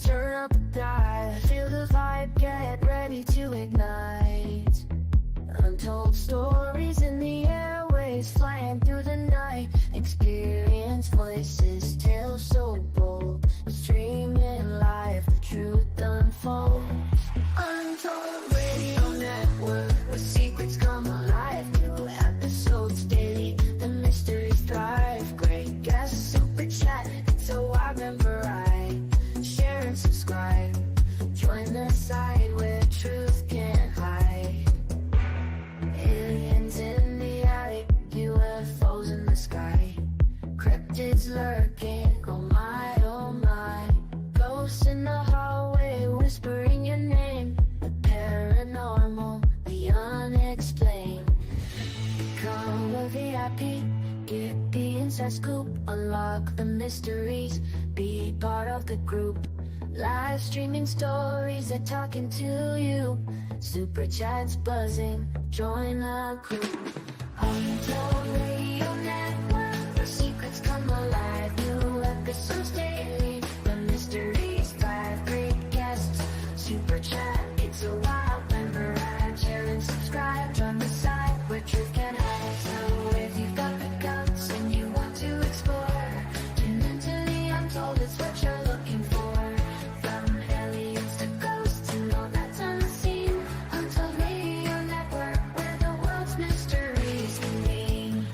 Turn up the dive, feel the vibe, get ready to ignite. Untold stories in the airways, flying through the night. Experience voices, tales so bold. Streaming live, the truth unfolds. Untold Radio Network, where secrets come alive. New episodes daily, the mysteries thrive. Great guests, super chat, it's a wide variety. Share and subscribe, join the side where truth can't hide. Aliens in the attic, UFOs in the sky. Cryptids lurking, oh my, oh my. Ghosts in the hallway, whispering your name. The paranormal, the unexplained. Become a VIP, get the inside scoop. Unlock the mysteries, be part of the group. Live streaming stories, they're talking to you. Super chats buzzing, join the crew. Untold Radio Network, where secrets come alive. New episodes daily, the mysteries thrive. Great guests, super chat, it's a wild member. Share and subscribe, join the side where truth can hide. So if you've got the guts and you want to explore, tune into the untold, it's what you're looking for. From aliens to ghosts and all that's unseen. Untold Radio Network, where the world's mysteries convene.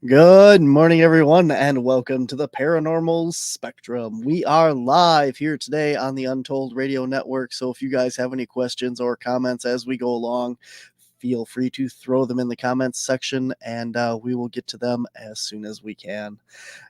Good morning, everyone, and welcome to the Paranormal Spectrum. We are live here today on the Untold Radio Network, so if you guys have any questions or comments as we go along, feel free to throw them in the comments section, and we will get to them as soon as we can.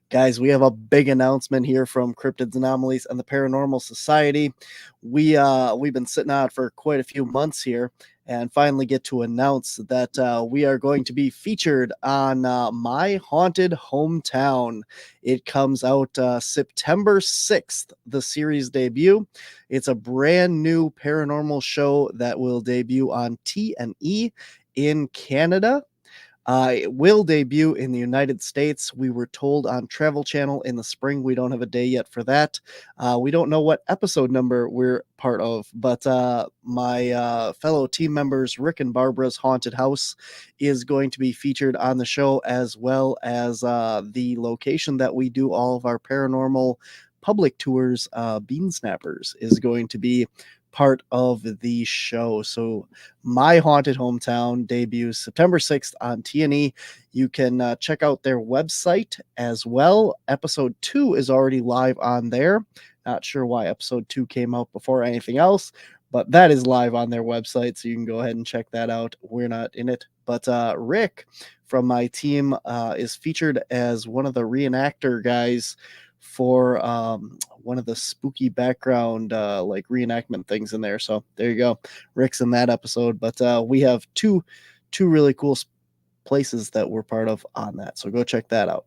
Guys, we have a big announcement here from Cryptids, Anomalies, and the Paranormal Society. We've been sitting on it for quite a few months here, and finally get to announce that we are going to be featured on My Haunted Hometown. It comes out September 6th, the series debut. It's a brand new paranormal show that will debut on T&E in Canada. It will debut in the United States. We were told on Travel Channel in the spring. We don't have a day yet for that. We don't know what episode number we're part of, but my fellow team members, Rick and Barbara's Haunted House, is going to be featured on the show, as well as the location that we do all of our paranormal public tours, Bean Snappers, is going to be part of the show. So My Haunted Hometown debuts September 6th on TNE. You can check out their website as well. Episode 2 is already live on there. Not sure why episode 2 came out before anything else, but that is live on their website, so you can go ahead and check that out. We're not in it, but Rick from my team is featured as one of the reenactor guys for one of the spooky background like reenactment things in there. So there you go. Rick's in that episode, but we have two really cool places that we're part of on that. So go check that out.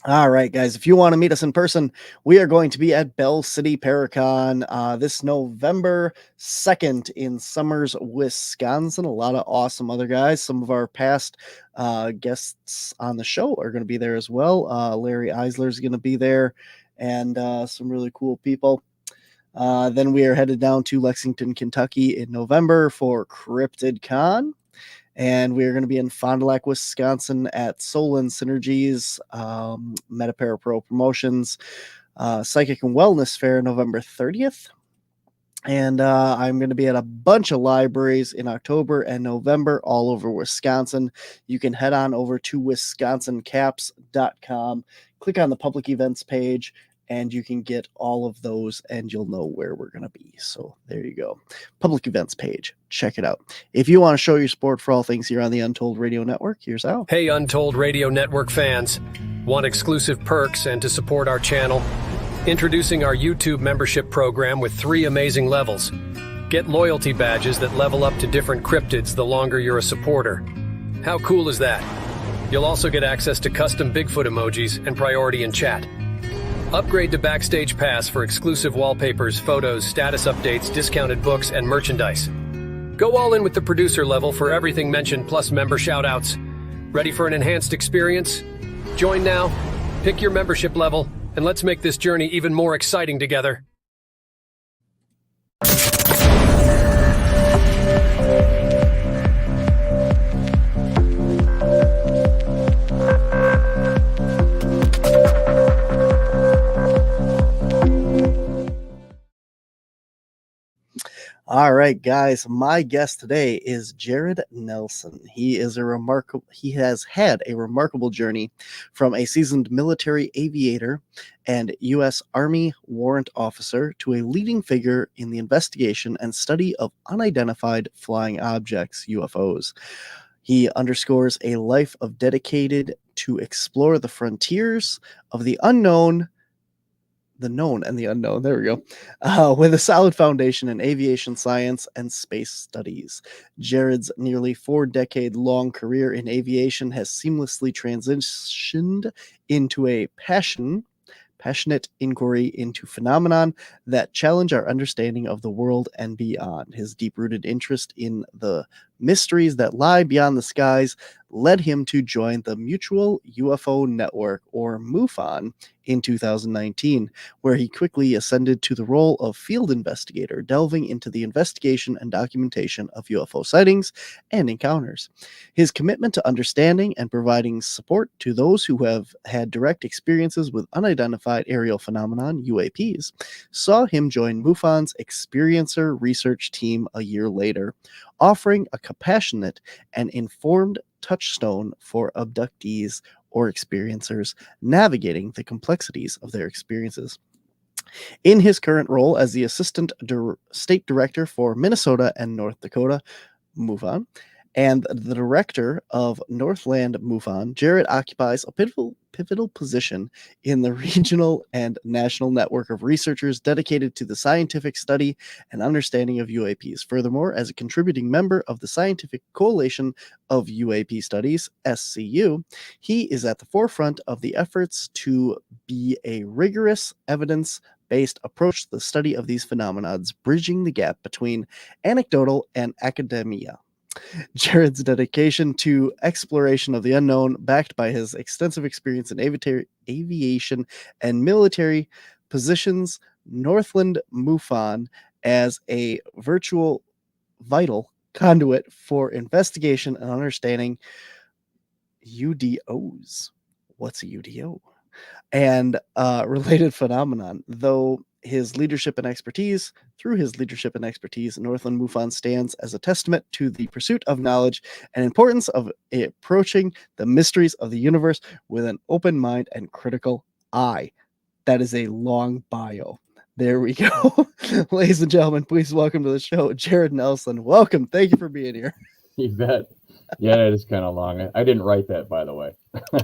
All right, guys, if you want to meet us in person, we are going to be at Bell City Paracon this November 2nd in Summers, Wisconsin. A lot of awesome other guys. Some of our past guests on the show are going to be there as well. Larry Eisler is going to be there, and some really cool people. Then we are headed down to Lexington, Kentucky in November for Cryptid Con. And we're going to be in Fond du Lac, Wisconsin at Solon Synergies, Metapara Pro Promotions, Psychic and Wellness Fair, November 30th. And I'm going to be at a bunch of libraries in October and November all over Wisconsin. You can head on over to wisconsincaps.com, click on the public events page, and you can get all of those and you'll know where we're going to be. So there you go. Public events page. Check it out. If you want to show your support for all things here on the Untold Radio Network, here's how. Hey, Untold Radio Network fans. Want exclusive perks and to support our channel? Introducing our YouTube membership program with 3 amazing levels. Get loyalty badges that level up to different cryptids the longer you're a supporter. How cool is that? You'll also get access to custom Bigfoot emojis and priority in chat. Upgrade to Backstage Pass for exclusive wallpapers, photos, status updates, discounted books, and merchandise. Go all in with the producer level for everything mentioned plus member shoutouts. Ready for an enhanced experience? Join now, pick your membership level, and let's make this journey even more exciting together. All right, guys. My guest today is Jerred Nelson. He has had a remarkable journey from a seasoned military aviator and US Army Warrant Officer to a leading figure in the investigation and study of unidentified flying objects, UFOs. He underscores a life of dedicated to explore the frontiers of the unknown, the known and the unknown. There we go. With a solid foundation in aviation science and space studies. Jerred's nearly 4-decade-long career in aviation has seamlessly transitioned into a passionate inquiry into phenomenon that challenge our understanding of the world and beyond. His deep-rooted interest in the mysteries that lie beyond the skies led him to join the Mutual UFO Network, or MUFON, in 2019, where he quickly ascended to the role of Field Investigator, delving into the investigation and documentation of UFO sightings and encounters. His commitment to understanding and providing support to those who have had direct experiences with unidentified aerial phenomenon, UAPs, saw him join MUFON's Experiencer Research Team a year later, offering a compassionate and informed touchstone for abductees or experiencers navigating the complexities of their experiences. In his current role as the Assistant State Director for Minnesota and North Dakota MUFON, and the Director of Northland MUFON, Jerred occupies a pivotal position in the regional and national network of researchers dedicated to the scientific study and understanding of UAPs. Furthermore, as a contributing member of the Scientific Coalition of UAP Studies, SCU, he is at the forefront of the efforts to be a rigorous evidence-based approach to the study of these phenomena, bridging the gap between anecdotal and academia. Jerred's dedication to exploration of the unknown, backed by his extensive experience in aviation and military, positions Northland MUFON as a vital conduit for investigation and understanding UDOs. What's a UDO? And related phenomenon. Through his leadership and expertise, Northland MUFON stands as a testament to the pursuit of knowledge and importance of approaching the mysteries of the universe with an open mind and critical eye. That is a long bio. There we go. Ladies and gentlemen, please welcome to the show, Jerred Nelson. Welcome. Thank you for being here. You bet. Yeah, it is kind of long. I didn't write that, by the way.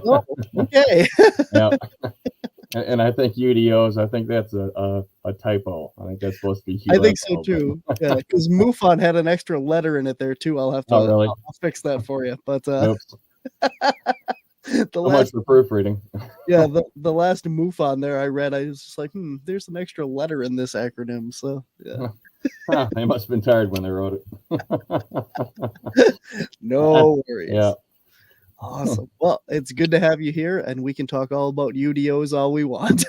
Oh, okay. Yeah. And I think UDOs, I think that's a typo. I think that's supposed to be UFO. I think so too. Yeah, because MUFON had an extra letter in it there too. I'll have to really? I'll fix that for you. But The So much last, for proofreading. yeah, the last MUFON there I read, I was just like, there's an extra letter in this acronym. So yeah, They must have been tired when they wrote it. no worries. Yeah. Awesome. Well, it's good to have you here, and we can talk all about UDOs all we want.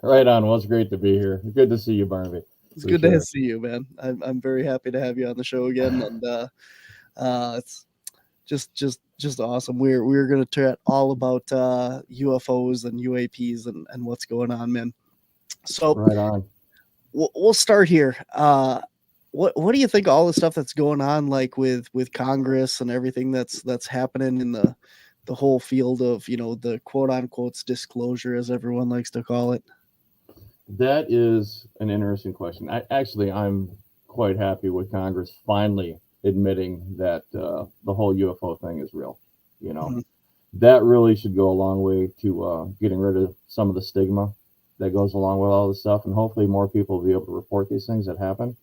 Right on. Well, it's great to be here. Good to see you, Barnaby. It's For good sure. to see you, man. I'm very happy to have you on the show again, and it's just awesome. We're gonna chat all about UFOs and UAPs and what's going on, man. So Right on. we'll start here. What do you think all the stuff that's going on, like with Congress and everything that's happening in the whole field of, the quote unquote disclosure, as everyone likes to call it? That is an interesting question. I'm quite happy with Congress finally admitting that the whole UFO thing is real. Mhm. That really should go a long way to getting rid of some of the stigma that goes along with all this stuff, and hopefully more people will be able to report these things that happen.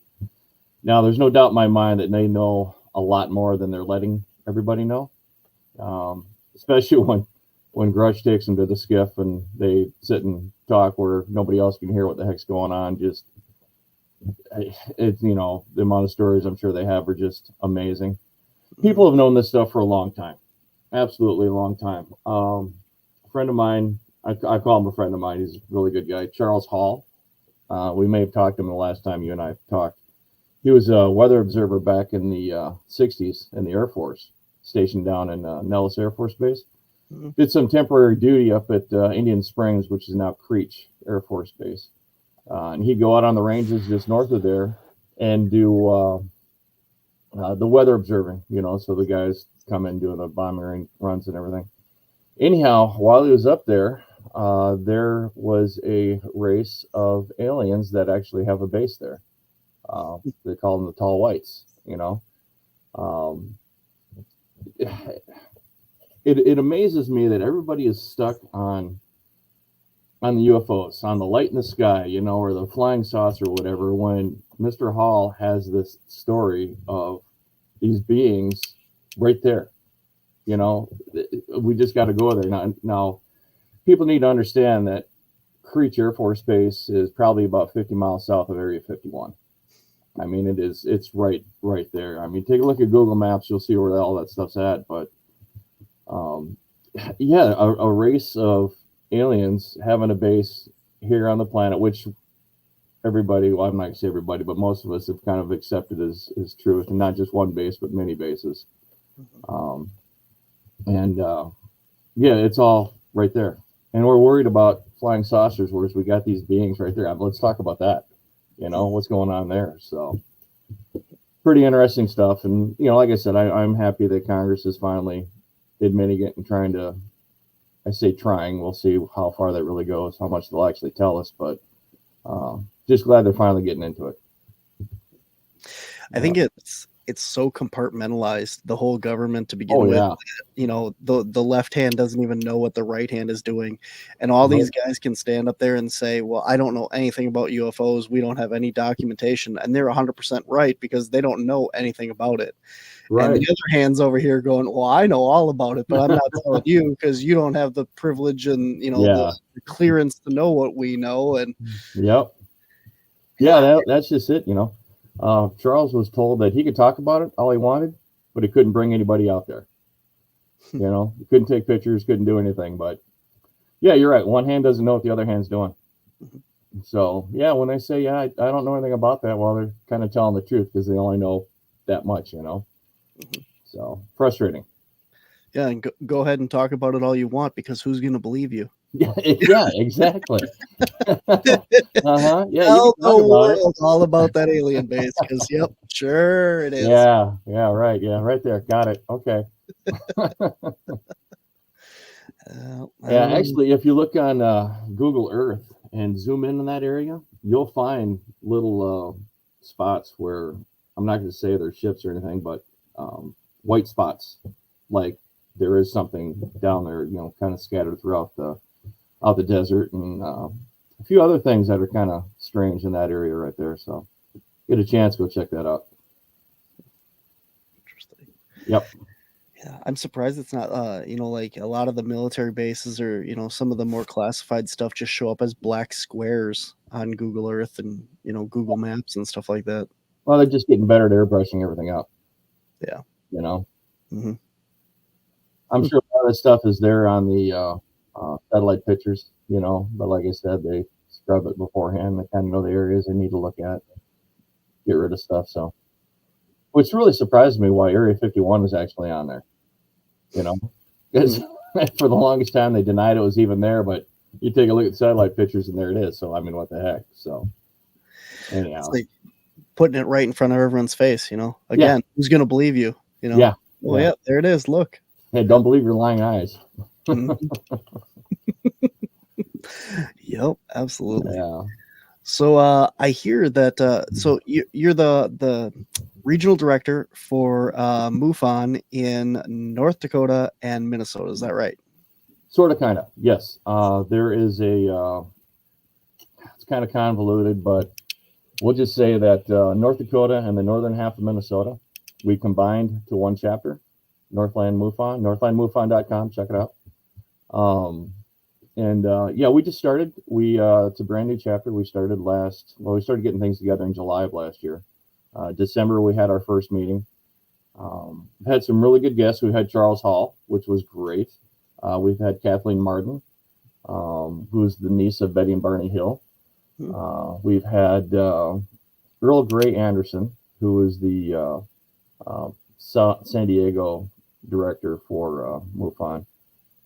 Now, there's no doubt in my mind that they know a lot more than they're letting everybody know, especially when Grudge takes them to the skiff and they sit and talk where nobody else can hear what the heck's going on. Just it's the amount of stories I'm sure they have are just amazing. People have known this stuff for a long time, absolutely a long time. A friend of mine, I call him a friend of mine. He's a really good guy, Charles Hall. We may have talked to him the last time you and I talked. He was a weather observer back in the 60s in the Air Force, stationed down in Nellis Air Force Base. Mhm. Did some temporary duty up at Indian Springs, which is now Creech Air Force Base. And he'd go out on the ranges just north of there and do the weather observing, so the guys come in doing the bombing runs and everything. Anyhow, while he was up there, there was a race of aliens that actually have a base there. They call them the Tall Whites, It amazes me that everybody is stuck on the UFOs, on the light in the sky, or the flying saucer or whatever, when Mr. Hall has this story of these beings right there. We just got to go there. Now, people need to understand that Creech Air Force Base is probably about 50 miles south of Area 51. I mean, it's right there. I mean, take a look at Google Maps, you'll see where all that stuff's at. But yeah, a race of aliens having a base here on the planet, which everybody, well, I'm not gonna say everybody, but most of us have kind of accepted as truth, and not just one base, but many bases. Yeah, it's all right there. And we're worried about flying saucers, whereas we got these beings right there. Let's talk about that. What's going on there. So pretty interesting stuff. And, like I said, I'm happy that Congress is finally admitting it and trying to, I say trying, we'll see how far that really goes, how much they'll actually tell us, but just glad they're finally getting into it. I think it's so compartmentalized, the whole government, to begin Oh, with. yeah. The left hand doesn't even know what the right hand is doing, and all these guys can stand up there and say, well, I don't know anything about UFOs, we don't have any documentation, and they're 100% right, because they don't know anything about it. Right. And the other hand's over here going, well, I know all about it, but I'm not telling you because you don't have the privilege and the clearance to know what we know. And yep. Yeah, that's just it. Charles was told that he could talk about it all he wanted, but he couldn't bring anybody out there. He couldn't take pictures, couldn't do anything. But yeah, you're right. One hand doesn't know what the other hand's doing. So yeah, when they say, I don't know anything about that, well, they're kind of telling the truth because they only know that much, So frustrating. Yeah, and go ahead and talk about it all you want, because who's going to believe you? Yeah, exactly. Yeah, Tell the world all about that alien base, because yep, sure it is. Yeah, right. Yeah, right there. Got it. Okay. Yeah, actually, if you look on Google Earth and zoom in that area, you'll find little spots where, I'm not going to say they're ships or anything, but white spots, like there is something down there, kind of scattered throughout the desert, and a few other things that are kind of strange in that area right there. So get a chance, go check that out. Interesting. Yep. Yeah, I'm surprised it's not, like a lot of the military bases or, some of the more classified stuff just show up as black squares on Google Earth and, Google Maps and stuff like that. Well, they're just getting better at airbrushing everything up. Yeah. You know, Hmm. I'm sure a lot of that stuff is there on the satellite pictures. But like I said, they scrub it beforehand. They kind of know the areas they need to look at, get rid of stuff. So, which really surprised me why Area 51 was actually on there. Because for the longest time they denied it was even there, but you take a look at the satellite pictures and there it is. So I mean, what the heck? So anyhow, It's like putting it right in front of everyone's face, again, who's going to believe you, Yeah. Oh yeah, there it is. Look. Hey, don't believe your lying eyes. Yep, absolutely. Yeah. So I hear that so you're the regional director for MUFON in North Dakota and Minnesota. Is that right? Sort of, kind of. Yes. There is it's kind of convoluted, but we'll just say that North Dakota and the northern half of Minnesota, we combined to one chapter, Northland MUFON, northlandmufon.com. Check it out. We just started. It's a brand new chapter. We started getting things together in July of last year. December, we had our first meeting. We've had some really good guests. We had Charles Hall, which was great. We've had Kathleen Martin, who's the niece of Betty and Barney Hill. We've had Earl Gray Anderson, who is the San Diego director for MUFON.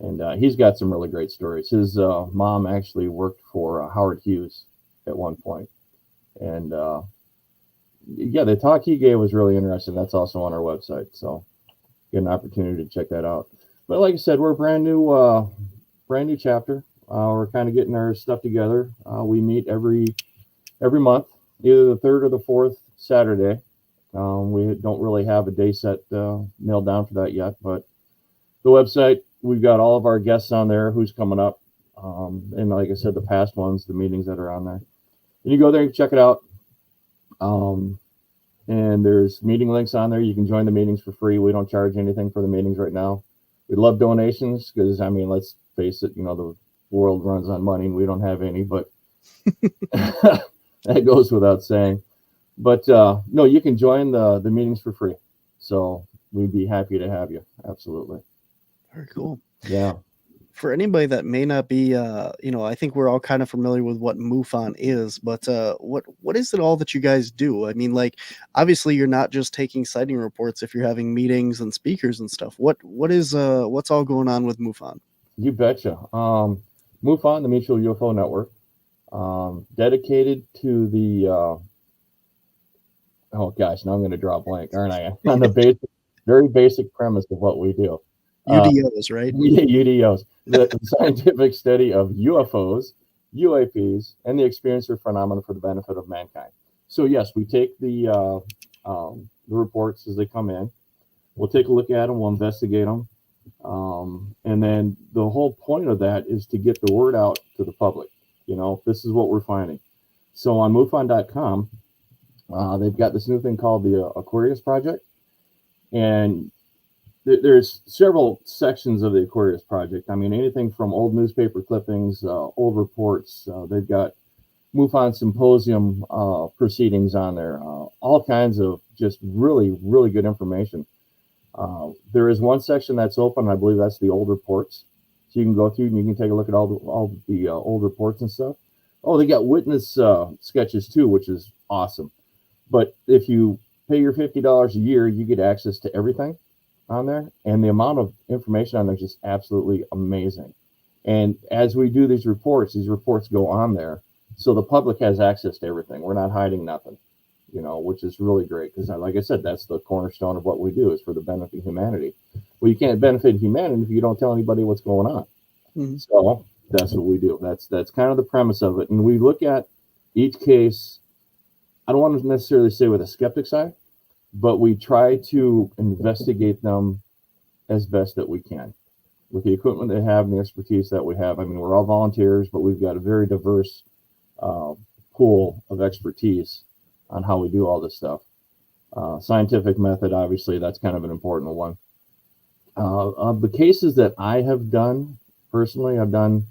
And he's got some really great stories. His mom actually worked for Howard Hughes at one point. And the talk he gave was really interesting. That's also on our website. So get an opportunity to check that out. But like I said, we're a brand new chapter. We're kind of getting our stuff together. We meet every month, either the third or the fourth Saturday. We don't really have a day set nailed down for that yet, but the website, we've got all of our guests on there, who's coming up. And like I said, the past ones, the meetings that are on there. And you go there and check it out. And there's meeting links on there. You can join the meetings for free. We don't charge anything for the meetings right now. We love donations because, I mean, let's face it, the world runs on money and we don't have any, but that goes without saying. But no, you can join the meetings for free. So we'd be happy to have you. Absolutely. Very cool. Yeah. For anybody that may not be, I think we're all kind of familiar with what MUFON is, but what is it all that you guys do? I mean, like, obviously you're not just taking sighting reports if you're having meetings and speakers and stuff. What's all going on with MUFON? You betcha. MUFON, the Mutual UFO Network, dedicated to the, oh gosh, now I'm going to draw a blank, aren't I? On the very basic premise of what we do. UDOs, right? Yeah, UDOs, the scientific study of UFOs, UAPs, and the experiencer phenomena for the benefit of mankind. So yes, we take the reports as they come in. We'll take a look at them. We'll investigate them. And then the whole point of that is to get the word out to the public. This is what we're finding. So on MUFON.com, they've got this new thing called the Aquarius Project. And there's several sections of the Aquarius Project. I mean, anything from old newspaper clippings, old reports. They've got MUFON Symposium proceedings on there. All kinds of just really, really good information. There is one section that's open. I believe that's the old reports. So you can go through and you can take a look at all the old reports and stuff. Oh, they got witness sketches too, which is awesome. But if you pay your $50 a year, you get access to everything on there, and the amount of information on there is just absolutely amazing. And as we do these reports go on there, so the public has access to everything. We're not hiding nothing, which is really great, because like I said, that's the cornerstone of what we do, is for the benefit of humanity. Well, you can't benefit humanity if you don't tell anybody what's going on. Mm-hmm. So that's what we do. That's kind of the premise of it. And we look at each case, I don't want to necessarily say with a skeptic's eye, but we try to investigate them as best that we can with the equipment they have and the expertise that we have. I mean, we're all volunteers, but we've got a very diverse pool of expertise on how we do all this stuff. Scientific method, obviously, that's kind of an important one. Of the cases that I have done personally, I don't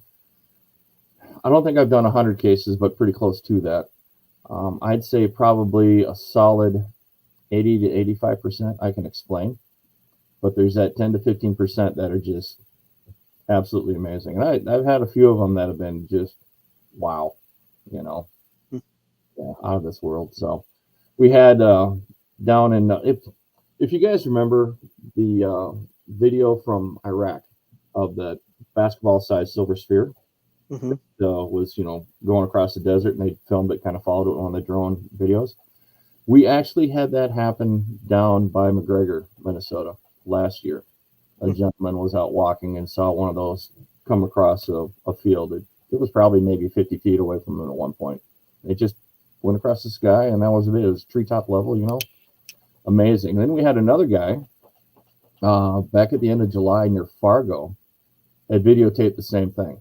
think I've done 100 cases, but pretty close to that. I'd say probably a solid 80 to 85% I can explain, but there's that 10 to 15% that are just absolutely amazing. And I've had a few of them that have been just, wow, you know, yeah, out of this world. So we had down in, if you guys remember the video from Iraq of the basketball-sized silver sphere, Mm-hmm. was, you know, going across the desert, and they filmed it, kind of followed it on the drone videos. We actually had that happen down by McGregor, Minnesota last year. A gentleman was out walking and saw one of those come across a field. It was probably maybe 50 feet away from him at one point. It just went across the sky, and that was it. It was treetop level, you know, amazing. And then we had another guy back at the end of July near Fargo had videotaped the same thing.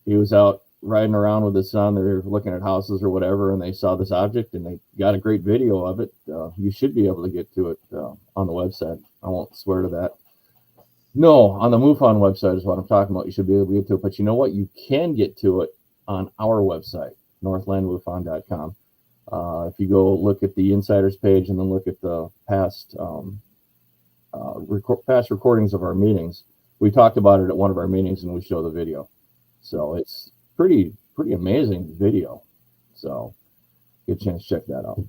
He was out riding around with his son. They were looking at houses or whatever, and they saw this object, and they got a great video of it. You should be able to get to it on the website. I won't swear to that. No, on the MUFON website is what I'm talking about. You should be able to get to it. But you know what? You can get to it on our website, northlandmufon.com. If you go look at the insiders page and then look at the past past recordings of our meetings, we talked about it at one of our meetings, and we show the video. So it's pretty amazing video. So get a chance to check that out.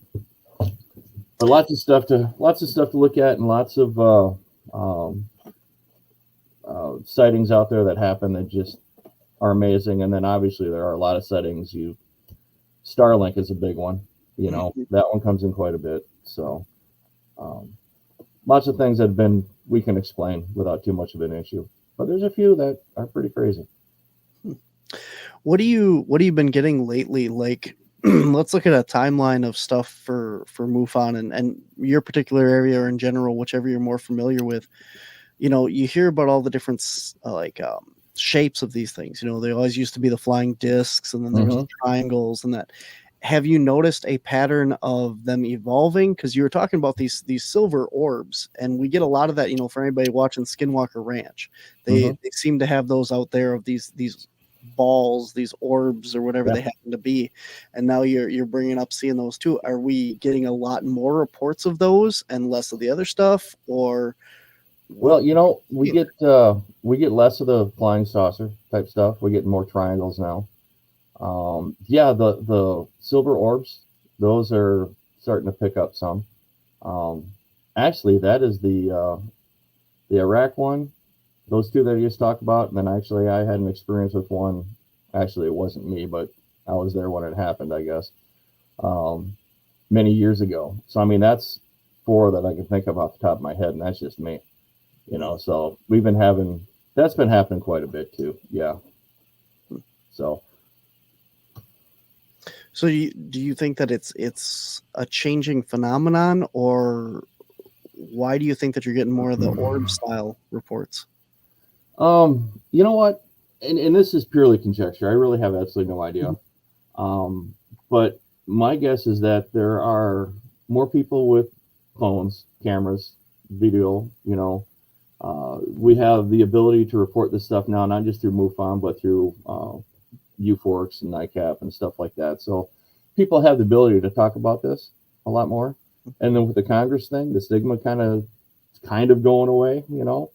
But lots of stuff to look at, and lots of sightings out there that happen that just are amazing. And then obviously there are a lot of sightings. Starlink is a big one. You know, that one comes in quite a bit. So lots of things that we can explain without too much of an issue. But there's a few that are pretty crazy. What do you been getting lately? Like, let's look at a timeline of stuff for MUFON and your particular area, or in general, whichever you're more familiar with. You know, you hear about all the different shapes of these things. You know, they always used to be the flying discs, and then there was the triangles and that. Have you noticed a pattern of them evolving? Because you were talking about these silver orbs, and we get a lot of that. You know, for anybody watching Skinwalker Ranch, they seem to have those out there of these balls, these orbs, or whatever they happen to be. And now you're bringing up seeing those too. Are we getting a lot more reports of those and less of the other stuff, or? Well, you know, we get less of the flying saucer type stuff. We get more triangles now. The silver orbs, those are starting to pick up some. Actually, that is the Iraq one. Those two that I just talked about. And then actually I had an experience with one. Actually, it wasn't me, but I was there when it happened, I guess, many years ago. So, I mean, that's 4 that I can think of off the top of my head, and that's just me. You know, so that's been happening quite a bit too. Yeah. So do you think that it's a changing phenomenon, or why do you think that you're getting more of the orb style reports? You know what? And this is purely conjecture. I really have absolutely no idea. But my guess is that there are more people with phones, cameras, video, you know. We have the ability to report this stuff now, not just through MUFON, but through UFORX and NICAP and stuff like that. So people have the ability to talk about this a lot more. And then with the Congress thing, the stigma kind of going away, you know.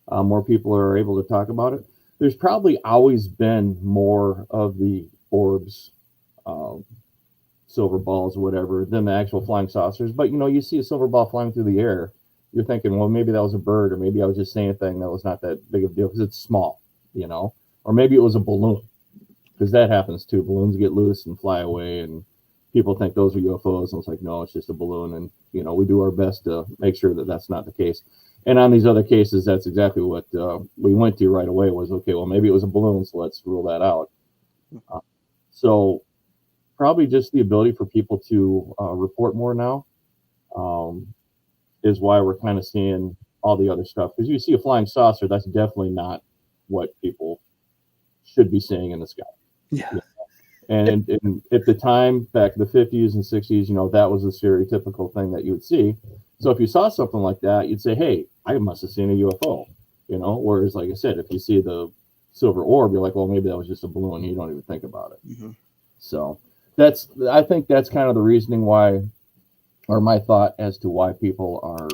More people are able to talk about it. There's probably always been more of the orbs, silver balls or whatever, than the actual flying saucers. But, you know, you see a silver ball flying through the air, you're thinking, well, maybe that was a bird, or maybe I was just saying a thing that was not that big of a deal because it's small, you know. Or maybe it was a balloon, because that happens too. Balloons get loose and fly away, and people think those are UFOs, and it's like, no, it's just a balloon. And, you know, we do our best to make sure that that's not the case. And on these other cases, that's exactly what we went to right away was, okay, well, maybe it was a balloon, so let's rule that out. So probably just the ability for people to report more now is why we're kind of seeing all the other stuff. Because you see a flying saucer, that's definitely not what people should be seeing in the sky. Yeah. And at the time, back in the 50s and 60s, you know, that was a stereotypical thing that you would see. So if you saw something like that, you'd say, hey, I must have seen a UFO, you know. Whereas, like I said, if you see the silver orb, you're like, well, maybe that was just a balloon. You don't even think about it. Mm-hmm. So I think that's kind of the reasoning why, or my thought as to why people are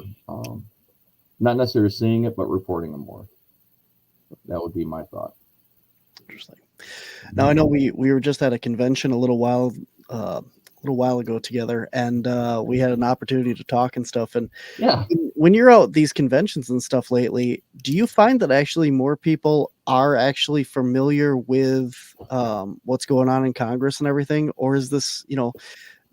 not necessarily seeing it, but reporting them more. That would be my thought. Interesting. Now I know we were just at a convention a little while ago together, and we had an opportunity to talk and stuff. And Yeah. when you're out at these conventions and stuff lately, do you find that actually more people are actually familiar with what's going on in Congress and everything, or is this, you know,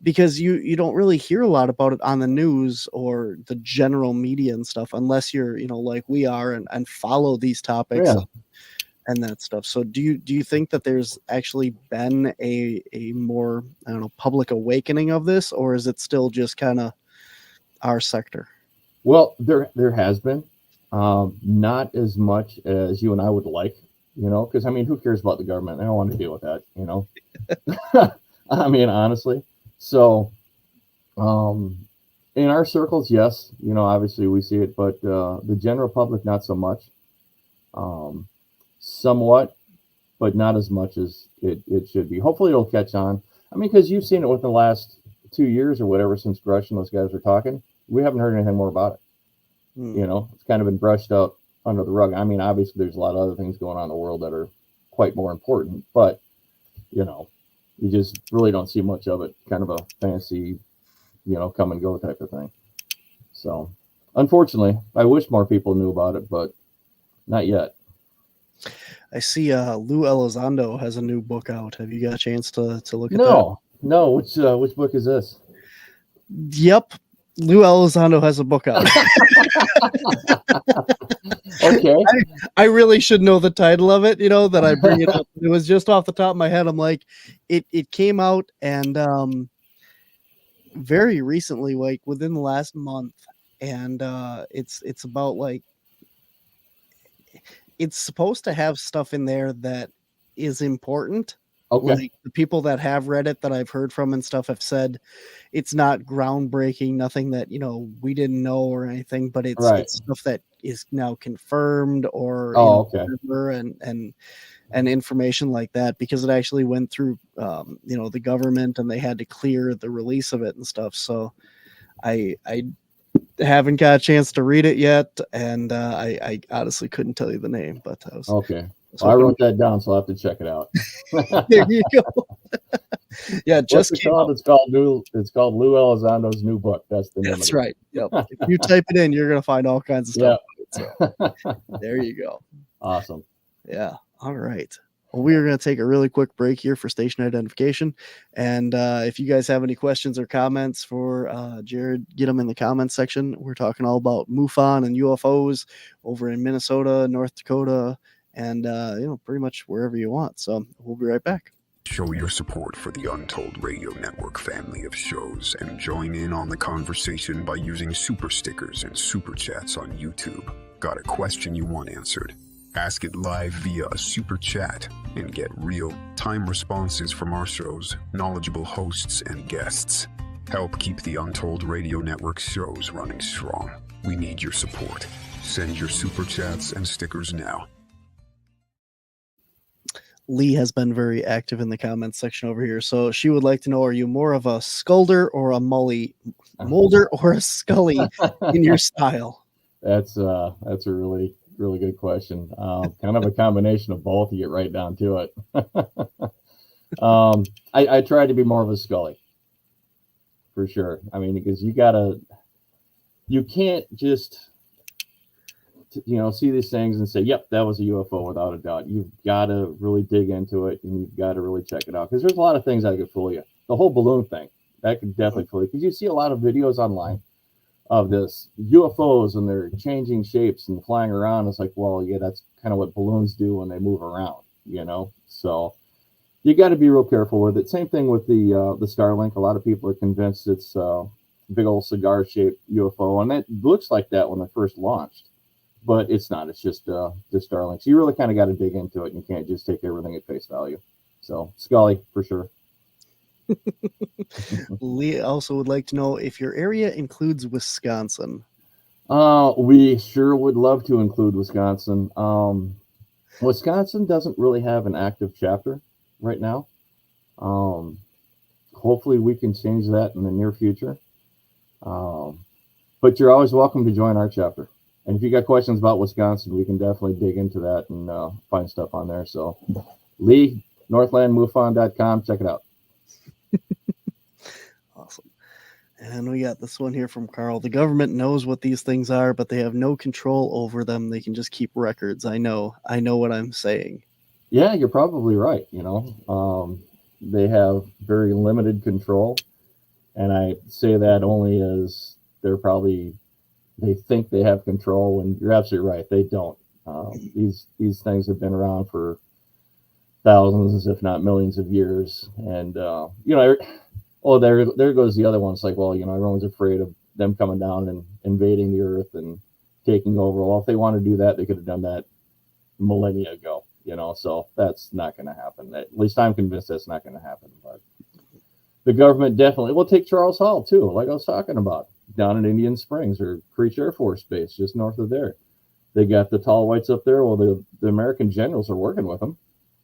because you don't really hear a lot about it on the news or the general media and stuff unless you're, you know, like we are and follow these topics. Yeah. And that stuff. So do you think that there's actually been a more, I don't know, public awakening of this, or is it still just kind of our sector? Well, there has been, not as much as you and I would like, you know, because I mean, who cares about the government? I don't want to deal with that, you know. I mean, honestly. So, in our circles, yes, you know, obviously we see it, but the general public, not so much. Somewhat, but not as much as it should be. Hopefully it'll catch on. I mean, because you've seen it within the last 2 years or whatever since Grush and those guys were talking. We haven't heard anything more about it. You know, it's kind of been brushed out under the rug. I mean, obviously there's a lot of other things going on in the world that are quite more important, but, you know, you just really don't see much of it. Kind of a fancy, you know, come and go type of thing. So, unfortunately, I wish more people knew about it, but not yet. I see Lou Elizondo has a new book out. Have you got a chance to look at that? No. Which book is this? Yep. Lou Elizondo has a book out. Okay. I really should know the title of it, you know, that I bring it up. It was just off the top of my head. I'm like, it came out and very recently, like within the last month. And it's about like, it's supposed to have stuff in there that is important. Okay. Like the people that have read it that I've heard from and stuff have said it's not groundbreaking, nothing that, you know, we didn't know or anything, but it's stuff that is now confirmed or and information like that, because it actually went through you know, the government and they had to clear the release of it and stuff. So I haven't got a chance to read it yet, and I honestly couldn't tell you the name, but I was okay. Well, I wrote that down, so I'll have to check it out. There you go. Yeah, just What's it called? It's called Lou Elizondo's new book. That's the name. That's right. Yep. If you type it in, you're gonna find all kinds of stuff. Yeah. So, there you go. Awesome. Yeah. All right. Well, we are going to take a really quick break here for station identification. And if you guys have any questions or comments for Jerred, get them in the comments section. We're talking all about MUFON and UFOs over in Minnesota, North Dakota, and you know, pretty much wherever you want. So we'll be right back. Show your support for the Untold Radio Network family of shows and join in on the conversation by using super stickers and super chats on YouTube. Got a question you want answered? Ask it live via a super chat and get real-time responses from our show's knowledgeable hosts and guests. Help keep the Untold Radio Network shows running strong. We need your support. Send your super chats and stickers now. Lee has been very active in the comments section over here. So she would like to know, are you more of a Skulder or a Molder or a Scully in your style? That's a really good question. Kind of a combination of both. You get right down to it. I try to be more of a Scully for sure. I mean, because you can't just, you know, see these things and say, yep, that was a UFO without a doubt. You've got to really dig into it and you've got to really check it out, because there's a lot of things that could fool you. The whole balloon thing, that could definitely fool you, because you see a lot of videos online of this UFOs and they're changing shapes and flying around. It's like, well, yeah, that's kind of what balloons do when they move around, you know? So you got to be real careful with it. Same thing with the Starlink. A lot of people are convinced it's a big old cigar shaped UFO, and it looks like that when they first launched, but it's not. It's just Starlink. So you really kind of got to dig into it, and you can't just take everything at face value. So Scully for sure. Lee also would like to know if your area includes Wisconsin. We sure would love to include Wisconsin. Wisconsin doesn't really have an active chapter right now. Hopefully we can change that in the near future. But you're always welcome to join our chapter. And if you got questions about Wisconsin, we can definitely dig into that and find stuff on there. So Lee, northlandmufon.com, check it out. Awesome. And we got this one here from Carl. The government knows what these things are, but they have no control over them. They can just keep records. I know what I'm saying. Yeah, you're probably right. You know, they have very limited control. And I say that only as they think they have control, and you're absolutely right. They don't. These things have been around for thousands, if not millions of years. And, you know, there goes the other one. It's like, well, you know, everyone's afraid of them coming down and invading the earth and taking over. Well, if they want to do that, they could have done that millennia ago, you know, so that's not going to happen. At least I'm convinced that's not going to happen. But the government definitely will take Charles Hall too, like I was talking about, down in Indian Springs or Cree Air Force Base, just north of there. They got the tall whites up there. Well, the American generals are working with them.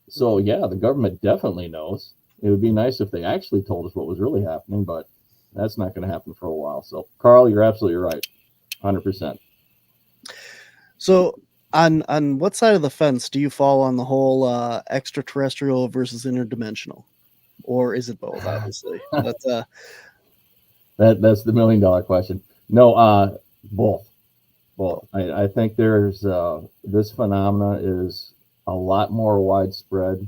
So yeah, the government definitely knows. It would be nice if they actually told us what was really happening, but that's not going to happen for a while. So Carl, you're absolutely right. 100%. So on what side of the fence do you fall on the whole extraterrestrial versus interdimensional? Or is it both, obviously? That's that's the $1 million question. No, both. I think there's this phenomena is a lot more widespread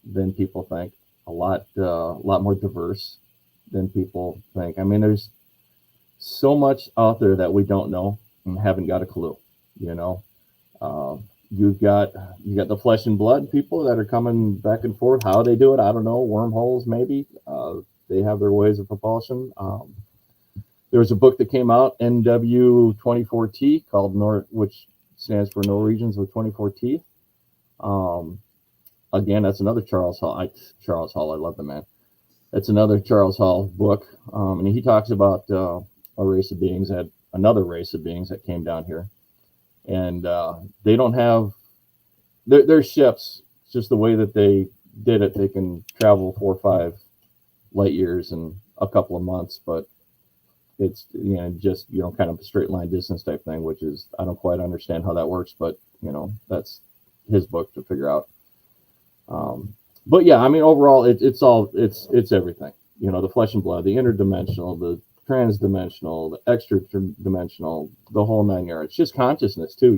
than people think. A lot more diverse than people think. I mean, there's so much out there that we don't know and haven't got a clue. You know, you got the flesh and blood people that are coming back and forth. How they do it, I don't know. Wormholes, maybe. They have their ways of propulsion. There was a book that came out, NW24T, called which stands for Norwegians with 24 Teeth. Again, that's another Charles Hall. I love the man. That's another Charles Hall book, and he talks about another race of beings that came down here, and they don't have their ships. It's just the way that they did it. They can travel 4 or 5 light years in a couple of months, but it's just kind of a straight line distance type thing, which is I don't quite understand how that works, but that's his book to figure out. But yeah, I mean, overall, it's everything. The flesh and blood, the interdimensional, the transdimensional, the extra dimensional, the whole 9 yards. It's just consciousness too,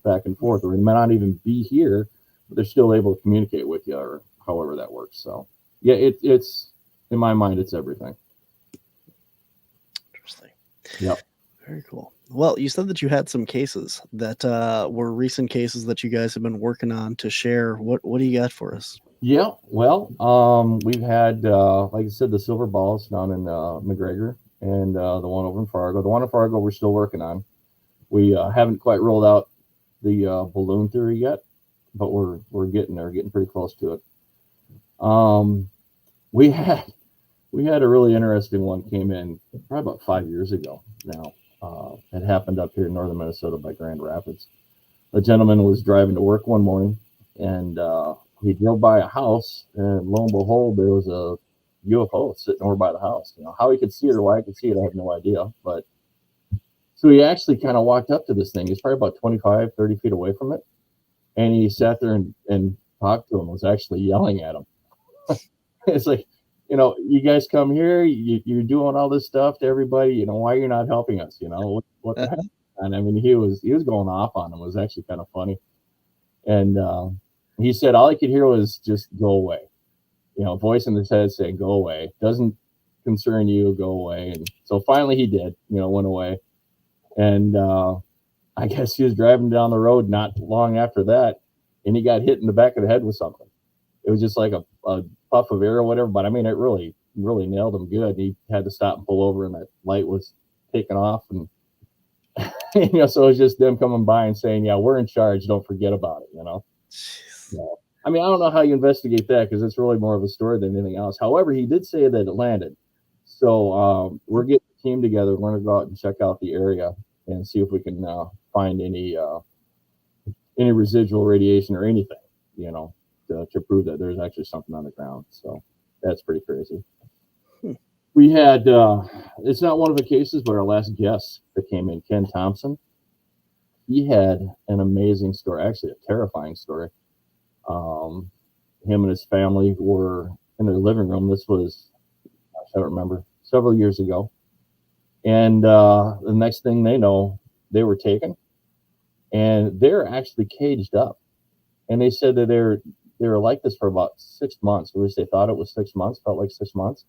back and forth. Or they might not even be here, but they're still able to communicate with you, or however that works. So yeah, it's in my mind, it's everything. Interesting. Yep. Very cool. Well, you said that you had some cases that were recent cases that you guys have been working on to share. What do you got for us? Yeah, well, we've had, like I said, the silver balls down in McGregor, and the one over in Fargo. The one in Fargo we're still working on. We haven't quite rolled out the balloon theory yet, but we're getting there, getting pretty close to it. We had a really interesting one came in probably about 5 years ago now. It happened up here in northern Minnesota by Grand Rapids. A gentleman was driving to work one morning, and he drove by a house, and lo and behold, there was a UFO sitting over by the house. How he could see it or why he could see it, I have no idea. But so he actually kind of walked up to this thing. He's probably about 25, 30 feet away from it. And he sat there and talked to him, was actually yelling at him. It's like, you guys come here, you're doing all this stuff to everybody, why you're not helping us, what the heck? And I mean, he was going off on him. It was actually kind of funny. And he said all he could hear was just go away, voice in his head saying, go away. Doesn't concern you, go away. And so finally he did, went away. And I guess he was driving down the road not long after that, and he got hit in the back of the head with something. It was just like a puff of air or whatever, but I mean, it really, really nailed him good. He had to stop and pull over, and that light was taken off. And, so it was just them coming by and saying, yeah, we're in charge. Don't forget about it, So, I mean, I don't know how you investigate that, because it's really more of a story than anything else. However, he did say that it landed. So we're getting a team together. We're going to go out and check out the area. and see if we can find any residual radiation or anything, you know, to prove that there's actually something on the ground. So that's pretty crazy. We had, it's not one of the cases, but our last guest that came in, Ken Thompson, he had an amazing story, actually a terrifying story. Him and his family were in their living room. This was, I don't remember, several years ago. And the next thing they know, they were taken, and they're actually caged up. And they said that they were like this for about 6 months. At least they thought it was 6 months, felt like 6 months.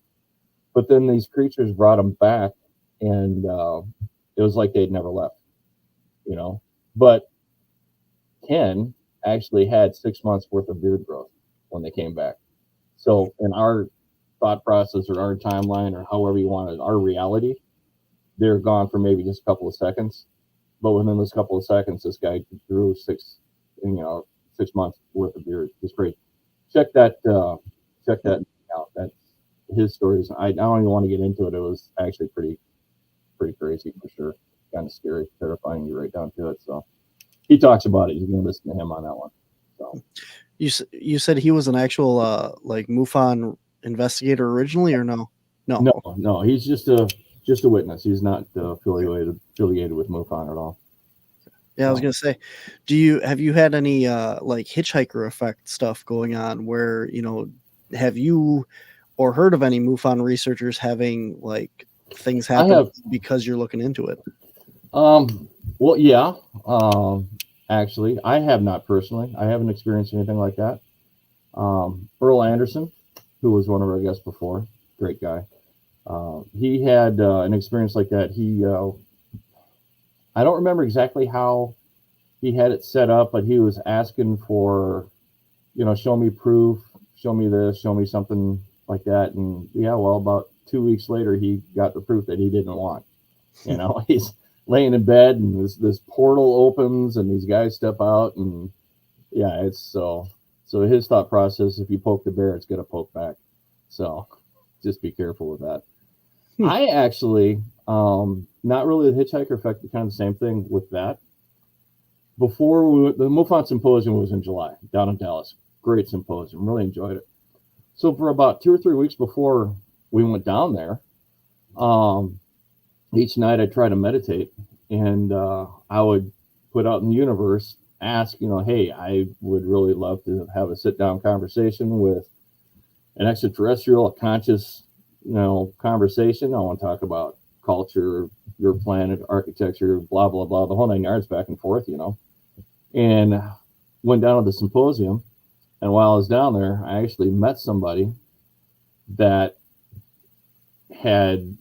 But then these creatures brought them back, and it was like they'd never left, you know. But Ken actually had 6 months worth of beard growth when they came back. So in our thought process or our timeline or however you want it, our reality, they're gone for maybe just a couple of seconds. But within those couple of seconds, this guy grew 6 months worth of beard. It's great. Check that out. That's his stories. I don't even want to get into it. It was actually pretty crazy for sure. Kind of scary, terrifying, you right down to it. So he talks about it. You can listen to him on that one. So you said he was an actual like MUFON investigator originally, or no? No. He's just a witness. He's not affiliated with MUFON at all. Yeah, I was gonna say, have you had any like Hitchhiker Effect stuff going on where, you know, have you or heard of any MUFON researchers having like things happen because you're looking into it? Well, yeah. Actually, I have not personally. I haven't experienced anything like that. Earl Anderson, who was one of our guests before, great guy. He had an experience like that. He, I don't remember exactly how he had it set up, but he was asking for, you know, show me proof, show me this, show me something like that. And yeah, well, about 2 weeks later, he got the proof that he didn't want. You know, he's laying in bed and this portal opens and these guys step out, and yeah, it's so his thought process, if you poke the bear, it's going to poke back. So just be careful with that. I actually, not really the Hitchhiker Effect, but kind of the same thing with that. Before the MUFON Symposium was in July down in Dallas. Great symposium, really enjoyed it. So for about 2 or 3 weeks before we went down there, each night I try to meditate, and I would put out in the universe, ask, you know, hey, I would really love to have a sit-down conversation with an extraterrestrial, a conscious, you know, conversation. I want to talk about culture, your planet, architecture, blah, blah, blah, the whole 9 yards, back and forth, you know. And went down to the symposium, and while I was down there, I actually met somebody that had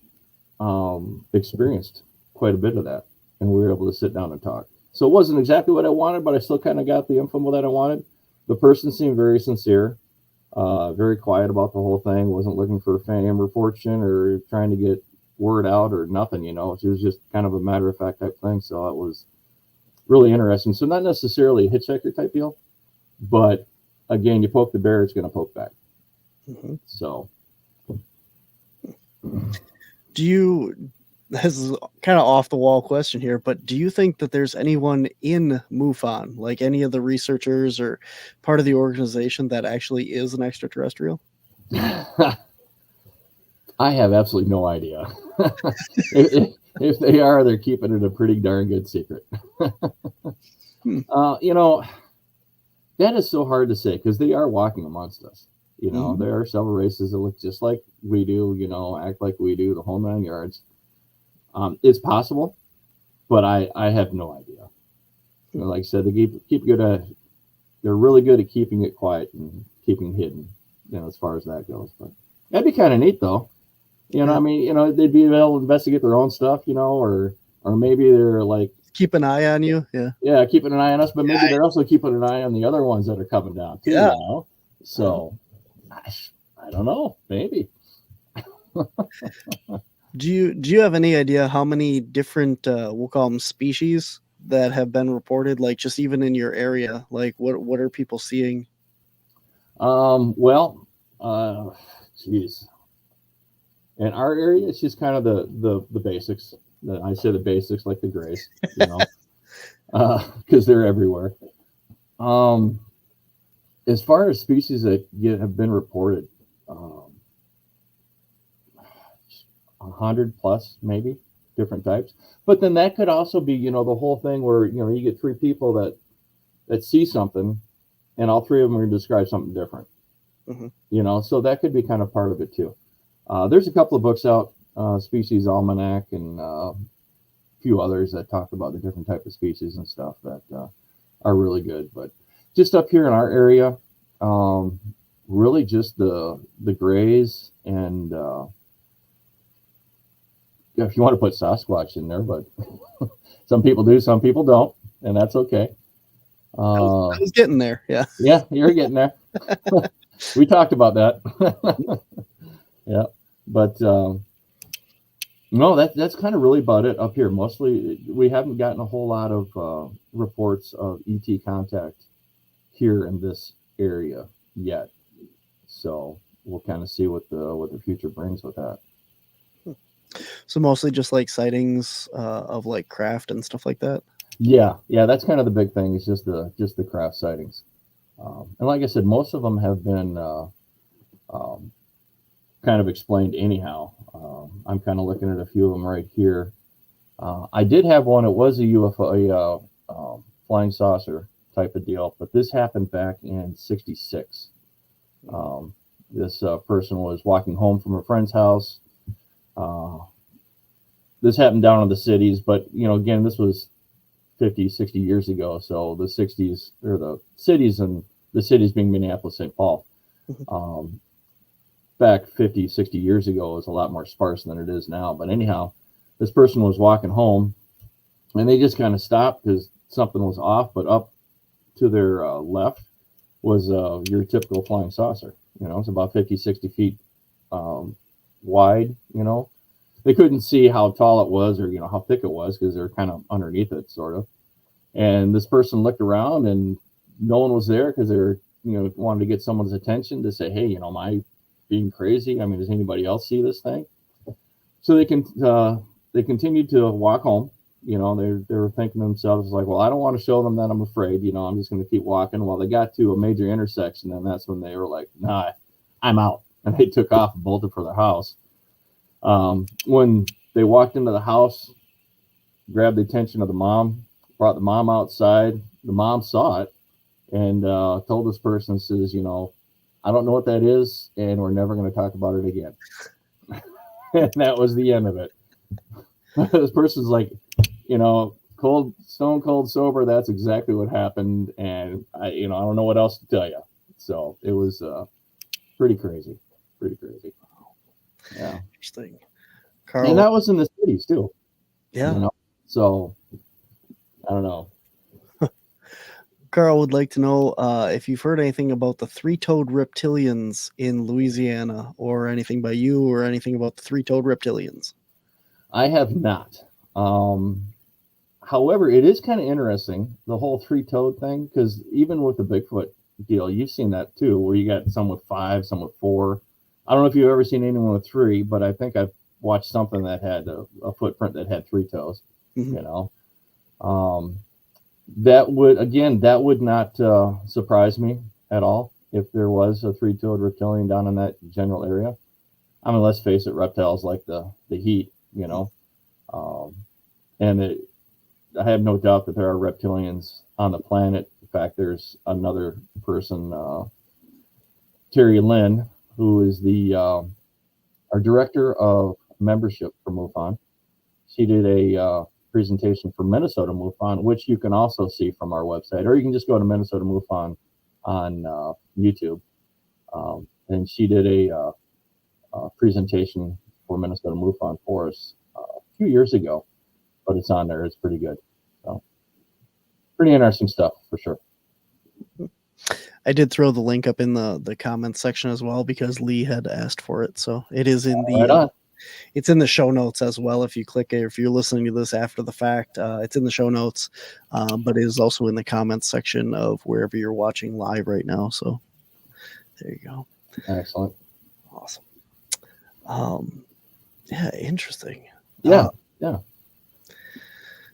experienced quite a bit of that, and we were able to sit down and talk. So it wasn't exactly what I wanted, but I still kind of got the info that I wanted. The person seemed very sincere, very quiet about the whole thing, wasn't looking for fame or fortune or trying to get word out or nothing, you know. It was just kind of a matter-of-fact type thing. So it was really interesting. So not necessarily a hitchhiker type deal, but again, you poke the bear, it's going to poke back. Mm-hmm. So this is kind of off the wall question here, but do you think that there's anyone in MUFON, like any of the researchers or part of the organization, that actually is an extraterrestrial? I have absolutely no idea. If they are, they're keeping it a pretty darn good secret. You know, that is so hard to say, because they are walking amongst us. You know, there are several races that look just like we do, you know, act like we do, the whole 9 yards. It's possible, but I have no idea. You know, like I said, they keep good at, they're really good at keeping it quiet and keeping hidden, you know, as far as that goes. But that'd be kind of neat, though. You know, I mean, you know, they'd be able to investigate their own stuff, you know, or maybe they're like, keep an eye on you. Yeah, keeping an eye on us, but maybe they're also keeping an eye on the other ones that are coming down too. Yeah. You know? So I don't know, maybe. Do you have any idea how many different we'll call them species that have been reported, like just even in your area? Like what are people seeing? Well, geez. In our area, it's just kind of the basics. I say the basics like the grays, you know, because they're everywhere. As far as species that have been reported, 100 plus maybe different types. But then that could also be, you know, the whole thing where, you know, you get 3 people that see something, and all 3 of them are going to describe something different. Mm-hmm. You know, so that could be kind of part of it too. There's a couple of books out, Species Almanac, and a few others that talk about the different type of species and stuff that are really good. But just up here in our area, really just the grays, and if you want to put Sasquatch in there, but some people do, some people don't, and that's okay. I was getting there. Yeah. Yeah, you're getting there. We talked about that. Yeah, but no, that's kind of really about it up here. Mostly, we haven't gotten a whole lot of reports of ET contact here in this area yet. So we'll kind of see what the future brings with that. So mostly just like sightings of like craft and stuff like that. Yeah, that's kind of the big thing. Is just the craft sightings, and like I said, most of them have been kind of explained anyhow. I'm kind of looking at a few of them right here. I did have one. It was a UFO, flying saucer type of deal, but this happened back in '66. This person was walking home from a friend's house. This happened down in the cities, but you know, again, this was 50, 60 years ago. So the 60s, or the cities, and the cities being Minneapolis, St. Paul, back 50, 60 years ago was a lot more sparse than it is now. But anyhow, this person was walking home, and they just kind of stopped because something was off. But up to their left was your typical flying saucer. You know, it's about 50, 60 feet wide. You know, they couldn't see how tall it was, or, you know, how thick it was, because they're kind of underneath it, sort of. And this person looked around, and no one was there, because they're, you know, wanted to get someone's attention to say, hey, you know, am I being crazy? I mean, does anybody else see this thing? So they continued to walk home. You know, they were thinking to themselves, like, well, I don't want to show them that I'm afraid. You know, I'm just going to keep walking. Well, they got to a major intersection, and that's when they were like, nah, I'm out. And they took off and bolted for their house. When they walked into the house, grabbed the attention of the mom, brought the mom outside. The mom saw it and told this person, says, you know, I don't know what that is, and we're never going to talk about it again. And that was the end of it. This person's like, you know, stone cold sober. That's exactly what happened. And I don't know what else to tell you. So it was pretty crazy. Yeah. Interesting. Carl, And that was in the cities too. yeah. You know? So I don't know. Carl would like to know if you've heard anything about the three-toed reptilians in Louisiana, or anything by you, or anything about the three-toed reptilians. I have not. However, it is kind of interesting, the whole three-toed thing, because even with the Bigfoot deal, you've seen that too, where you got some with 5, some with 4. I don't know if you've ever seen anyone with 3, but I think I've watched something that had a footprint that had 3 toes. Mm-hmm. You know, that would not surprise me at all if there was a 3-toed reptilian down in that general area. I mean, let's face it, reptiles like the heat, you know, and I have no doubt that there are reptilians on the planet. In fact, there's another person, Terry Lynn, who is our director of membership for MUFON. She did a presentation for Minnesota MUFON, which you can also see from our website, or you can just go to Minnesota MUFON on YouTube. And she did a presentation for Minnesota MUFON for us a few years ago, but it's on there. It's pretty good. So pretty interesting stuff for sure. I did throw the link up in the comments section as well, because Lee had asked for it. So it is in the Right on. it's in the show notes as well. If you click it, if you're listening to this after the fact, it's in the show notes, but it is also in the comments section of wherever you're watching live right now. So there you go. Excellent. Awesome. Yeah, interesting. Yeah.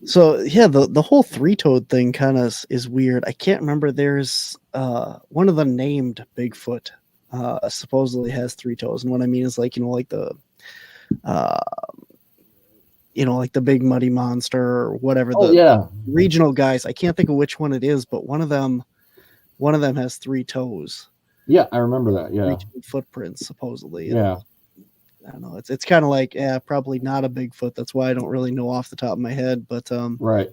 So yeah, the whole three-toed thing kind of is weird. I can't remember. There's one of the named Bigfoot supposedly has three toes, and what I mean is like like the uh like the big muddy monster or whatever Oh the yeah, regional guys. I can't think of which one it is, but one of them has three toes, yeah, I remember that. Yeah, three-toed footprints supposedly. And yeah, I don't know. It's kind of like probably not a Bigfoot. That's why I don't really know off the top of my head, but right.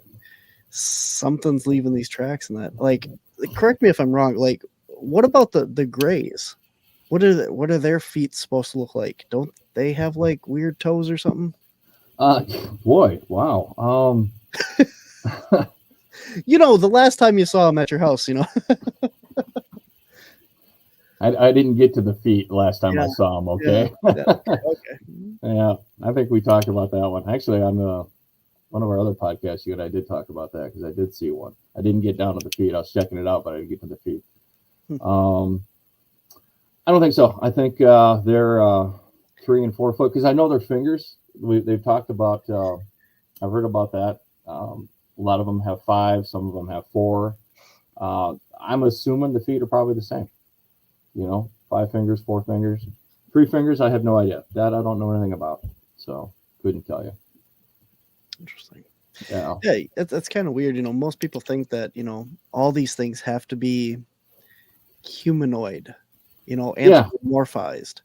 something's leaving these tracks in that. Like, correct me if I'm wrong. Like, what about the Greys? What are their feet supposed to look like? Don't they have like weird toes or something? Boy, wow. The last time you saw them at your house, I didn't get to the feet last time I Yeah. saw them. Okay. Okay. Yeah, I think we talked about that one. Actually, on one of our other podcasts, you and I did talk about that because I did see one. I didn't get down to the feet. I was checking it out, but I didn't get to the feet. I don't think so. I think they're 3 and 4 foot because I know their fingers. They've talked about. I've heard about that. A lot of them have 5. Some of them have 4. I'm assuming the feet are probably the same. 5 fingers, 4 fingers, 3 fingers. I have no idea. That I don't know anything about. So couldn't tell you. Interesting. Yeah. Yeah, that's kind of weird. Most people think that all these things have to be humanoid, anthropomorphized.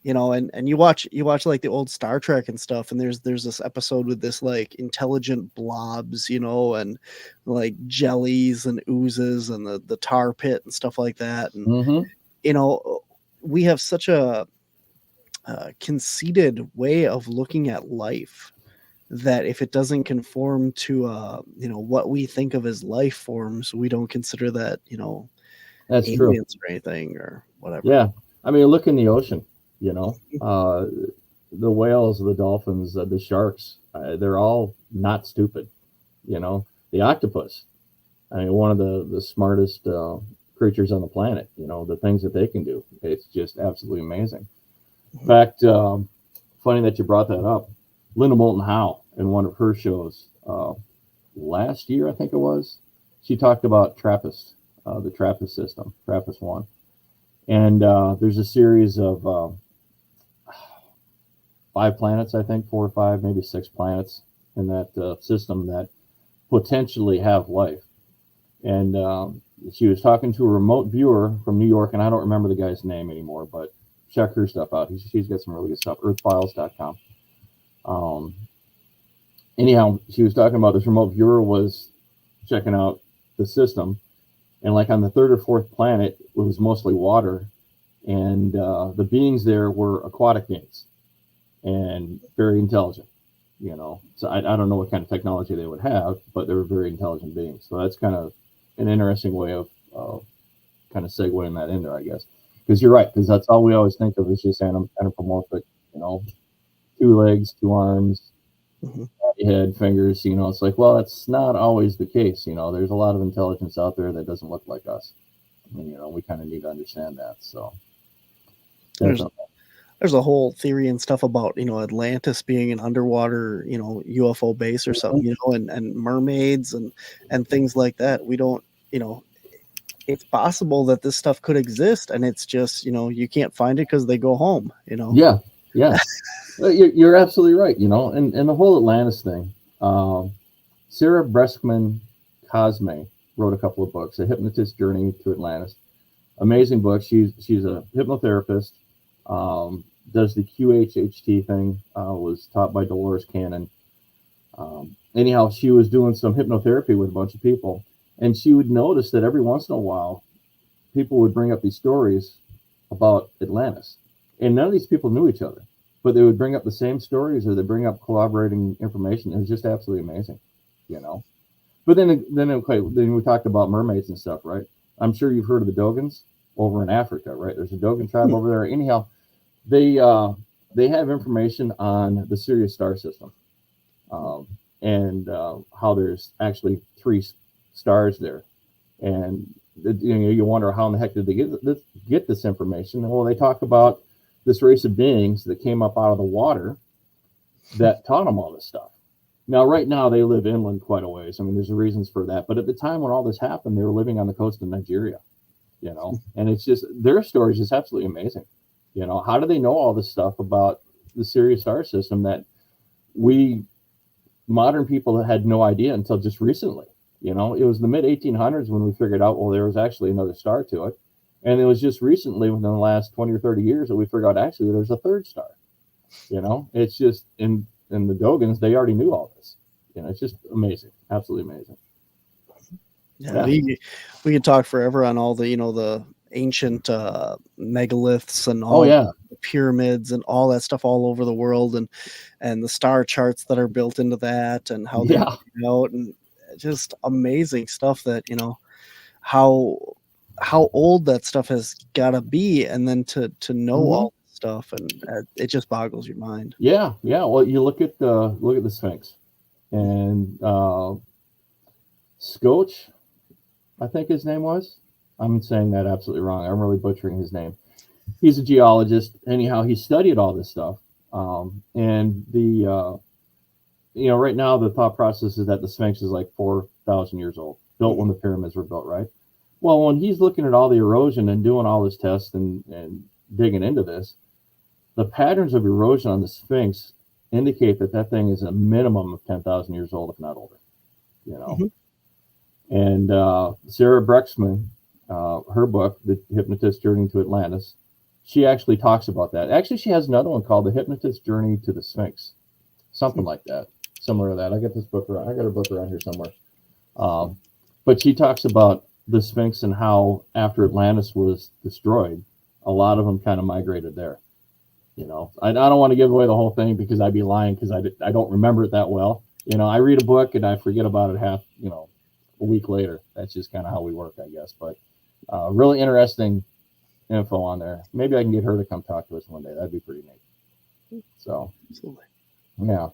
And you watch like the old Star Trek and stuff, and there's this episode with this like intelligent blobs, and like jellies and oozes and the tar pit and stuff like that. And Mm-hmm. We have such a conceited way of looking at life that if it doesn't conform to what we think of as life forms, we don't consider that That's aliens true. or anything or whatever. Yeah. I mean, look in the ocean. The whales, the dolphins, the sharks. They're all not stupid. The octopus. I mean, one of the smartest creatures on the planet. The things that they can do. It's just absolutely amazing. In fact, funny that you brought that up. Linda Moulton Howe in one of her shows last year, I think it was, she talked about TRAPPIST, the TRAPPIST system, TRAPPIST-1. And there's a series of 5 planets, I think, 4 or 5, maybe 6 planets in that system that potentially have life. And she was talking to a remote viewer from New York, and I don't remember the guy's name anymore, but check her stuff out. She's got some really good stuff, earthfiles.com. Anyhow, she was talking about this remote viewer was checking out the system, and like on the 3rd or 4th planet, it was mostly water, and the beings there were aquatic beings and very intelligent. So I don't know what kind of technology they would have, but they were very intelligent beings. So that's kind of an interesting way of kind of segueing that in there, I guess. Because you're right, because that's all we always think of is just anthropomorphic, 2 legs, 2 arms, head, fingers. It's like, well, that's not always the case. There's a lot of intelligence out there that doesn't look like us. And, we kind of need to understand that. So there's a whole theory and stuff about Atlantis being an underwater UFO base or something, and mermaids and things like that. We don't it's possible that this stuff could exist, and it's just you can't find it because they go home. Yeah. You're absolutely right. And the whole Atlantis thing. Sarah Breskman Cosme wrote a couple of books, A Hypnotist's Journey to Atlantis. Amazing book. She's a hypnotherapist. Does the QHHT thing. Was taught by Dolores Cannon. Anyhow, she was doing some hypnotherapy with a bunch of people, and she would notice that every once in a while, people would bring up these stories about Atlantis, and none of these people knew each other, but they would bring up the same stories or they bring up corroborating information. It was just absolutely amazing, But then we talked about mermaids and stuff, right? I'm sure you've heard of the Dogons over in Africa, right? There's a Dogon tribe over there. Anyhow, they have information on the Sirius star system, and how there's actually 3 stars there, and you wonder how in the heck did they get this information? Well, they talk about this race of beings that came up out of the water that taught them all this stuff. Now, right now, they live inland quite a ways. I mean, there's reasons for that. But at the time when all this happened, they were living on the coast of Nigeria, you know, and it's just, their story is just absolutely amazing. You know, how do they know all this stuff about the Sirius star system that we modern people had no idea until just recently? You know, it was the mid 1800s when we figured out, well, there was actually another star to it. And it was just recently, within the last 20 or 30 years, that we figured out actually there's a third star. You know, it's just in the Dogans, they already knew all this. You know, it's just amazing, absolutely amazing. Yeah, we could talk forever on all the, you know, the ancient megaliths and all the pyramids and all that stuff all over the world, and the star charts that are built into that, and how they out, and just amazing stuff that, you know, how old that stuff has got to be, and then to know all this stuff, and it just boggles your mind. Yeah. Well, you look at the Sphinx, and Scotch, I think his name was. I'm saying that absolutely wrong. I'm really butchering his name. He's a geologist. Anyhow, he studied all this stuff, and the you know, right now the thought process is that the Sphinx is like 4,000 years old, built when the pyramids were built, right? Well, when he's looking at all the erosion and doing all this tests and digging into this, the patterns of erosion on the Sphinx indicate that thing is a minimum of 10,000 years old, if not older, you know. And Sarah Brexman, her book, The Hypnotist's Journey to Atlantis, she actually talks about that. Actually, she has another one called The Hypnotist's Journey to the Sphinx, something like that, similar to that. I got this book around. I got her book around here somewhere. But she talks about the Sphinx and how after Atlantis was destroyed, a lot of them kind of migrated there. You know, I don't want to give away the whole thing because I'd be lying, because I don't remember it that well. You know, I read a book and I forget about it a week later. That's just kind of how we work, I guess. But really interesting info on there. Maybe I can get her to come talk to us one day. That'd be pretty neat. So, absolutely. Yeah.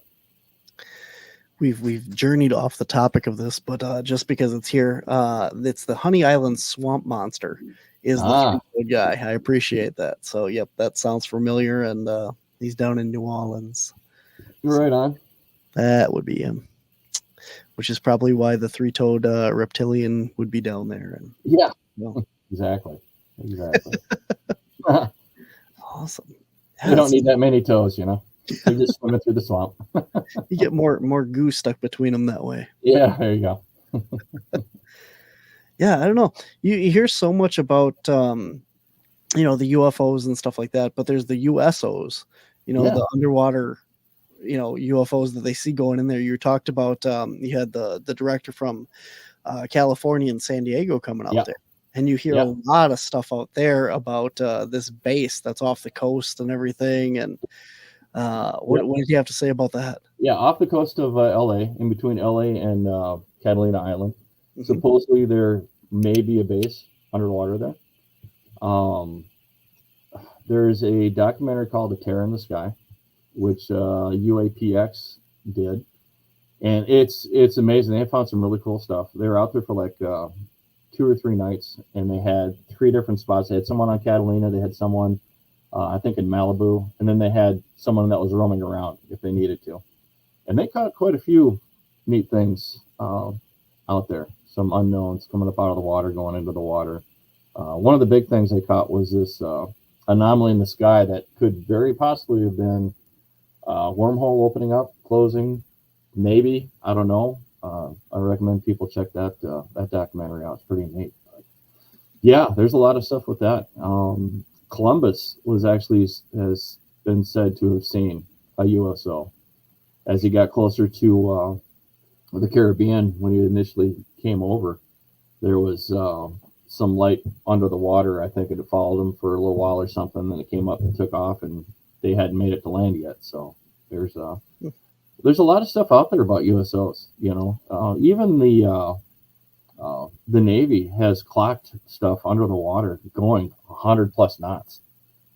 We've journeyed off the topic of this, but just because it's here, it's the Honey Island Swamp Monster is the three-toed guy. I appreciate that. So, yep, that sounds familiar, and he's down in New Orleans. Right on. That would be him, which is probably why the three-toed reptilian would be down there. And well, exactly. Awesome. You don't need that many toes, you know. You're just swimming through the swamp. You get more goo stuck between them that way. Yeah, there you go. Yeah, I don't know. You hear so much about you know, the UFOs and stuff like that, but there's the USOs, you know, the underwater, you know, UFOs that they see going in there. You talked about you had the director from California and San Diego coming out there, and you hear a lot of stuff out there about this base that's off the coast and everything. And what did you have to say about that? Yeah, off the coast of LA, in between LA and Catalina Island. Supposedly there may be a base underwater there. There's a documentary called The Terror in the Sky, which UAPX did, and it's amazing. They found some really cool stuff. They were out there for like 2 or 3 nights, and they had 3 different spots. They had someone on Catalina, they had someone I think in Malibu, and then they had someone that was roaming around if they needed to, and they caught quite a few neat things out there. Some unknowns coming up out of the water, going into the water. One of the big things they caught was this anomaly in the sky that could very possibly have been a wormhole opening up, closing, maybe. I don't know. I recommend people check that documentary out. It's pretty neat. But yeah, there's a lot of stuff with that. Columbus has been said to have seen a USO as he got closer to the Caribbean. When he initially came over, there was some light under the water. I think it had followed him for a little while or something, then it came up and took off, and they hadn't made it to land yet. So there's a lot of stuff out there about USOs. You know, even the Navy has clocked stuff under the water going 100+ knots.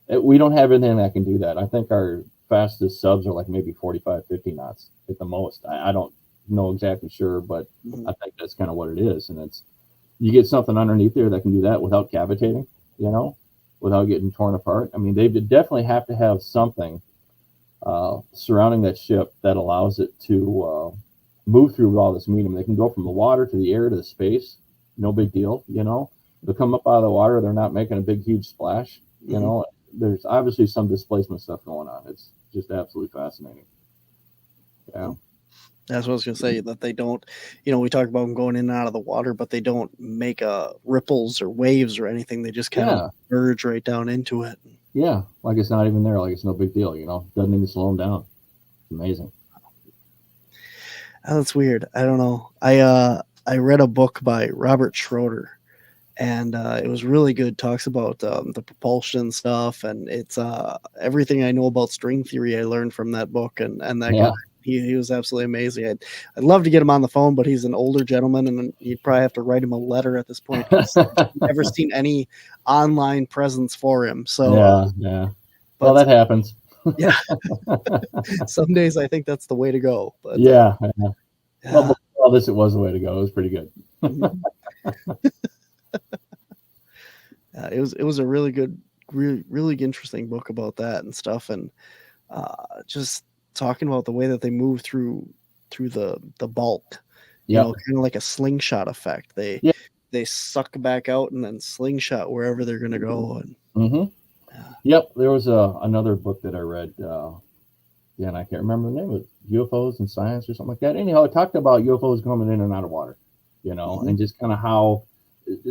We don't have anything that can do that. I think our fastest subs are like maybe 45, 50 knots at the most. I don't know exactly sure, but I think that's kind of what it is. And you get something underneath there that can do that without cavitating, you know, without getting torn apart. I mean, they definitely have to have something surrounding that ship that allows it to move through all this medium. They can go from the water to the air to the space. No big deal, you know. They come up out of the water. They're not making a big, huge splash. You know, there's obviously some displacement stuff going on. It's just absolutely fascinating. Yeah. That's what I was going to say, that they don't, you know, we talk about them going in and out of the water, but they don't make ripples or waves or anything. They just kind of merge right down into it. Yeah. Like it's not even there. Like it's no big deal, you know, doesn't even slow them down. It's amazing. Oh, that's weird. I don't know. I read a book by Robert Schroeder, and it was really good. Talks about the propulsion stuff, and it's everything I know about string theory I learned from that book, and that guy. He was absolutely amazing. I'd love to get him on the phone, but he's an older gentleman, and you'd probably have to write him a letter at this point. I've never seen any online presence for him. So yeah. Well, that happens. Yeah. Some days I think that's the way to go. But yeah. Well, before all this, it was the way to go. It was pretty good. It was a really good, really interesting book about that and stuff, and just talking about the way that they move through the bulk, you know, kind of like a slingshot effect. They suck back out and then slingshot wherever they're going to go. And Yep, there was another book that I read. And I can't remember the name of it, UFOs and Science or something like that. Anyhow, it talked about UFOs coming in and out of water, you know, and just kind of how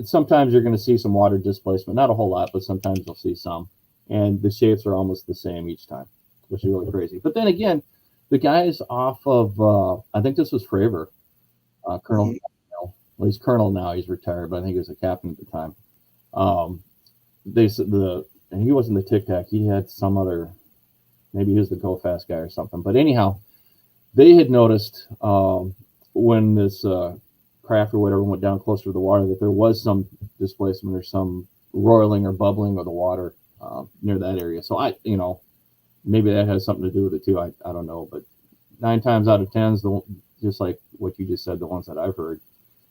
sometimes you're going to see some water displacement, not a whole lot, but sometimes you'll see some, and the shapes are almost the same each time, which is really crazy. But then again, the guys off of, I think this was Fravor, Colonel, well, he's Colonel now, he's retired, but I think he was a captain at the time. They said and he wasn't the Tic Tac, he had some other, maybe he was the Go Fast guy or something. But anyhow, they had noticed when this craft or whatever went down closer to the water that there was some displacement or some roiling or bubbling of the water near that area. So you know, maybe that has something to do with it too. I don't know, but 9 times out of 10, just like what you just said, the ones that I've heard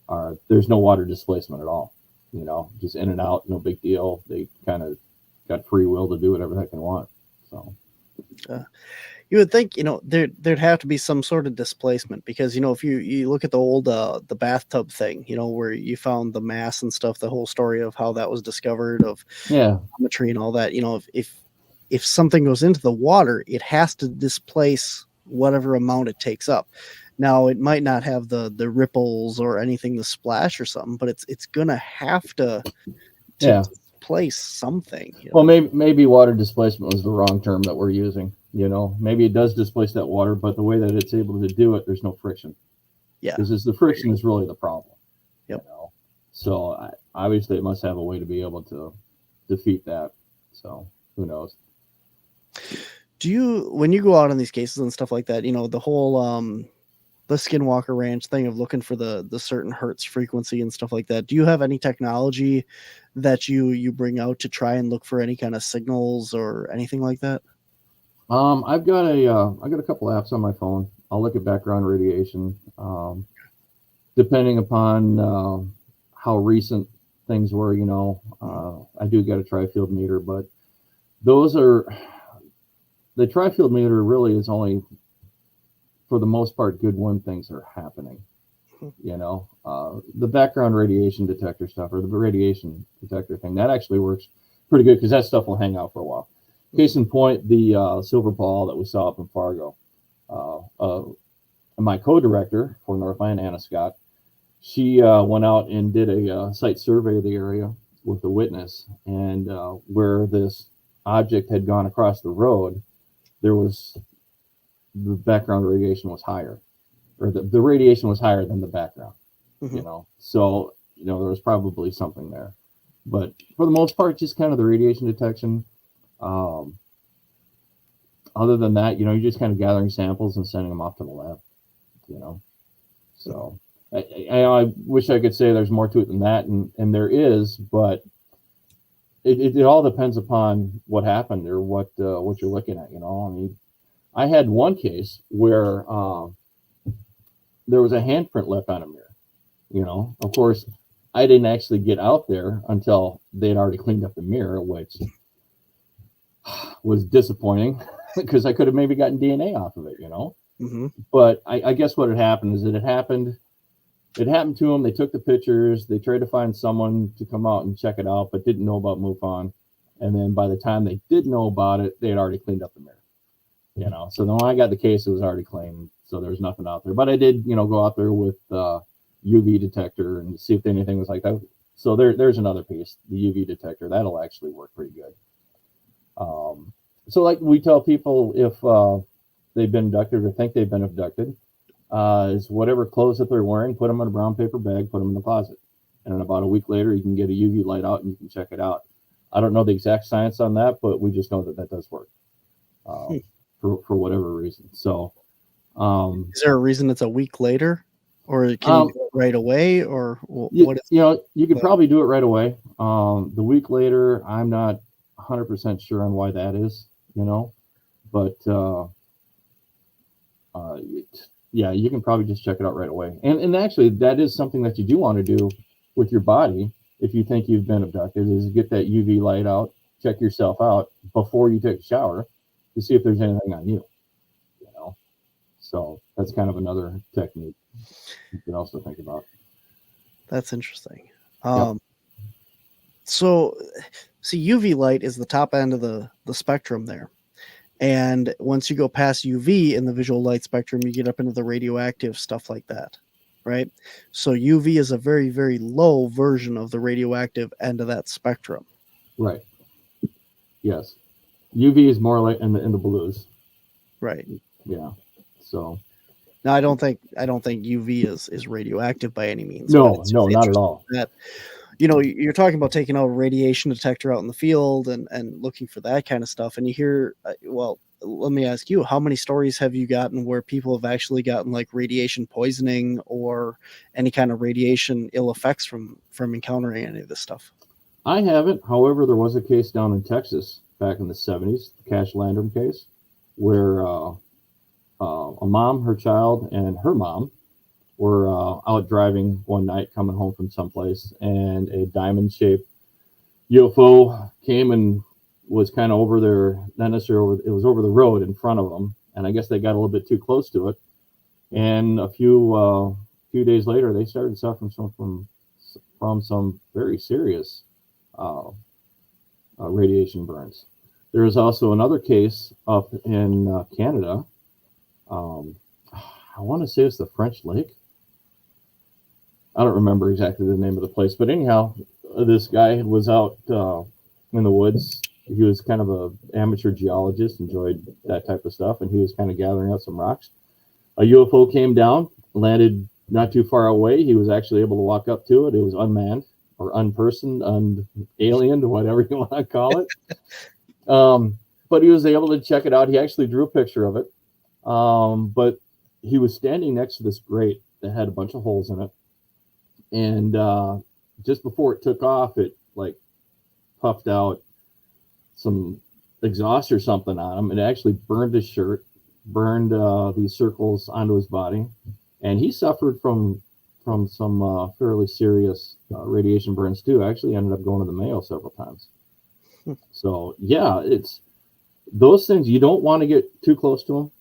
are there's no water displacement at all. You know, just in and out, no big deal. They kind of got free will to do whatever the heck they want. So. You would think, you know, there'd have to be some sort of displacement, because, you know, if you look at the old the bathtub thing, you know, where you found the mass and stuff, the whole story of how that was discovered, of geometry and all that, you know, if something goes into the water, it has to displace whatever amount it takes up. Now, it might not have the ripples or anything to splash or something, but it's gonna have to displace something. You know? Well, maybe water displacement was the wrong term that we're using. You know, maybe it does displace that water, but the way that it's able to do it, there's no friction. Yeah, because the friction is really the problem. Yep. You know? So obviously, it must have a way to be able to defeat that. So who knows? When you go out on these cases and stuff like that, you know, the whole the Skinwalker Ranch thing of looking for the certain hertz frequency and stuff like that, do you have any technology that you bring out to try and look for any kind of signals or anything like that? I've got a couple apps on my phone. I'll look at background radiation, depending upon how recent things were. You know, I do get a tri-field meter, but the tri-field meter really is only, for the most part, good when things are happening. You know, the background radiation detector stuff, or the radiation detector thing, that actually works pretty good, because that stuff will hang out for a while. Case in point, the silver ball that we saw up in Fargo. My co-director for Northland, Anna Scott, she went out and did a site survey of the area with a witness, and where this object had gone across the road, the background radiation was higher, or the radiation was higher than the background. You know, so you know there was probably something there, but for the most part, just kind of the radiation detection. Other than that, you know, you're just kind of gathering samples and sending them off to the lab, you know. So I wish I could say there's more to it than that, and there is, but it all depends upon what happened or what you're looking at, you know. I mean, I had one case where there was a handprint left on a mirror, you know. Of course, I didn't actually get out there until they'd already cleaned up the mirror, which was disappointing, because I could have maybe gotten DNA off of it, you know. Mm-hmm. But I guess what had happened is that it happened to them. They took the pictures. They tried to find someone to come out and check it out, but didn't know about MUFON. And then by the time they did know about it, they had already cleaned up the mirror. You know, so then when I got the case, it was already clean, so there was nothing out there. But I did, you know, go out there with UV detector and see if anything was like that. So there's another piece, the UV detector. That'll actually work pretty good. So like we tell people if they've been abducted or think they've been abducted, is whatever clothes that they're wearing, put them in a brown paper bag, put them in the closet. And then about a week later, you can get a UV light out and you can check it out. I don't know the exact science on that, but we just know that that does work for whatever reason. So is there a reason it's a week later, or can you do it right away, or what is? You know, you could probably do it right away. The week later, I'm not 100% sure on why that is, you know, but yeah, you can probably just check it out right away. And actually, that is something that you do want to do with your body if you think you've been abducted, is get that UV light out, check yourself out before you take a shower to see if there's anything on you, you know. So that's kind of another technique you can also think about. That's interesting. Yep. So see, UV light is the top end of the spectrum there. And once you go past UV in the visual light spectrum, you get up into the radioactive stuff like that, right? So UV is a very, very low version of the radioactive end of that spectrum. Right. Yes. UV is more like in the blues. Right. Yeah. So now I don't think UV is radioactive by any means. No, not at all. That, you know, you're talking about taking out a radiation detector out in the field and looking for that kind of stuff. And you hear, well, let me ask you, how many stories have you gotten where people have actually gotten like radiation poisoning or any kind of radiation ill effects from encountering any of this stuff? I haven't. However, there was a case down in Texas back in the 70s, the Cash Landrum case, where a mom, her child, and her mom were out driving one night coming home from someplace, and a diamond-shaped UFO came and was kind of over there, not necessarily over, it was over the road in front of them, and I guess they got a little bit too close to it. And a few days later, they started suffering from some very serious radiation burns. There is also another case up in Canada. I want to say it's the French Lake. I don't remember exactly the name of the place, but anyhow, this guy was out in the woods. He was kind of an amateur geologist, enjoyed that type of stuff, and he was kind of gathering out some rocks. A UFO came down, landed not too far away. He was actually able to walk up to it. It was unmanned or unpersoned, unaliened, whatever you want to call it. But he was able to check it out. He actually drew a picture of it. But he was standing next to this grate that had a bunch of holes in it. And just before it took off, it like puffed out some exhaust or something on him. It actually burned his shirt, burned these circles onto his body. And he suffered from some fairly serious radiation burns too. Actually ended up going to the Mayo several times. So yeah, it's those things, you don't want to get too close to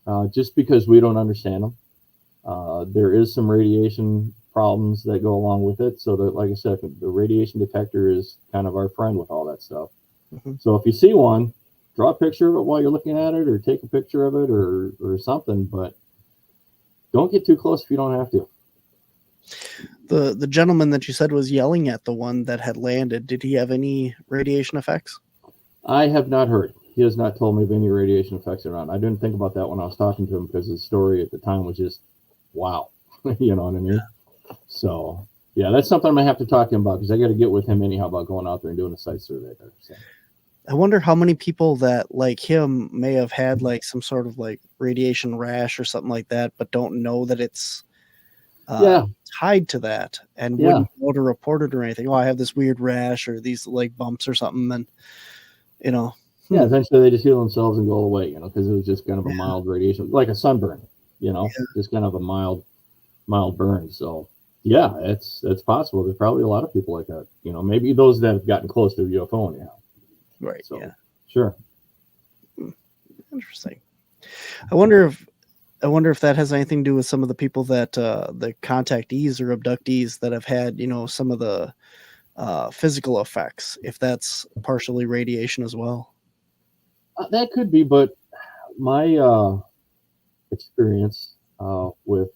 them just because we don't understand them. There is some radiation problems that go along with it. So that, like I said, the radiation detector is kind of our friend with all that stuff. Mm-hmm. So if you see one, draw a picture of it while you're looking at it, or take a picture of it, or something, but don't get too close if you don't have to. The gentleman that you said was yelling at the one that had landed, did he have any radiation effects? I have not heard. He has not told me of any radiation effects around. I didn't think about that when I was talking to him, because his story at the time was just, wow. You know what I mean? Yeah. So, yeah, that's something I'm going to have to talk to him about, because I got to get with him anyhow about going out there and doing a site survey there. So. I wonder how many people that, like him, may have had like some sort of like radiation rash or something like that, but don't know that it's tied to that, and wouldn't go to report it or anything. Oh, I have this weird rash or these like bumps or something, and you know. Yeah, eventually they just heal themselves and go away, you know, because it was just kind of a mild radiation, like a sunburn, you know, just kind of a mild burn. So yeah, it's possible. There's probably a lot of people like that, you know, maybe those that have gotten close to a UFO anyhow. Right. So, sure. Interesting. I wonder if I wonder if that has anything to do with some of the people that the contactees or abductees that have had, some of the physical effects, if that's partially radiation as well. That could be, but my experience with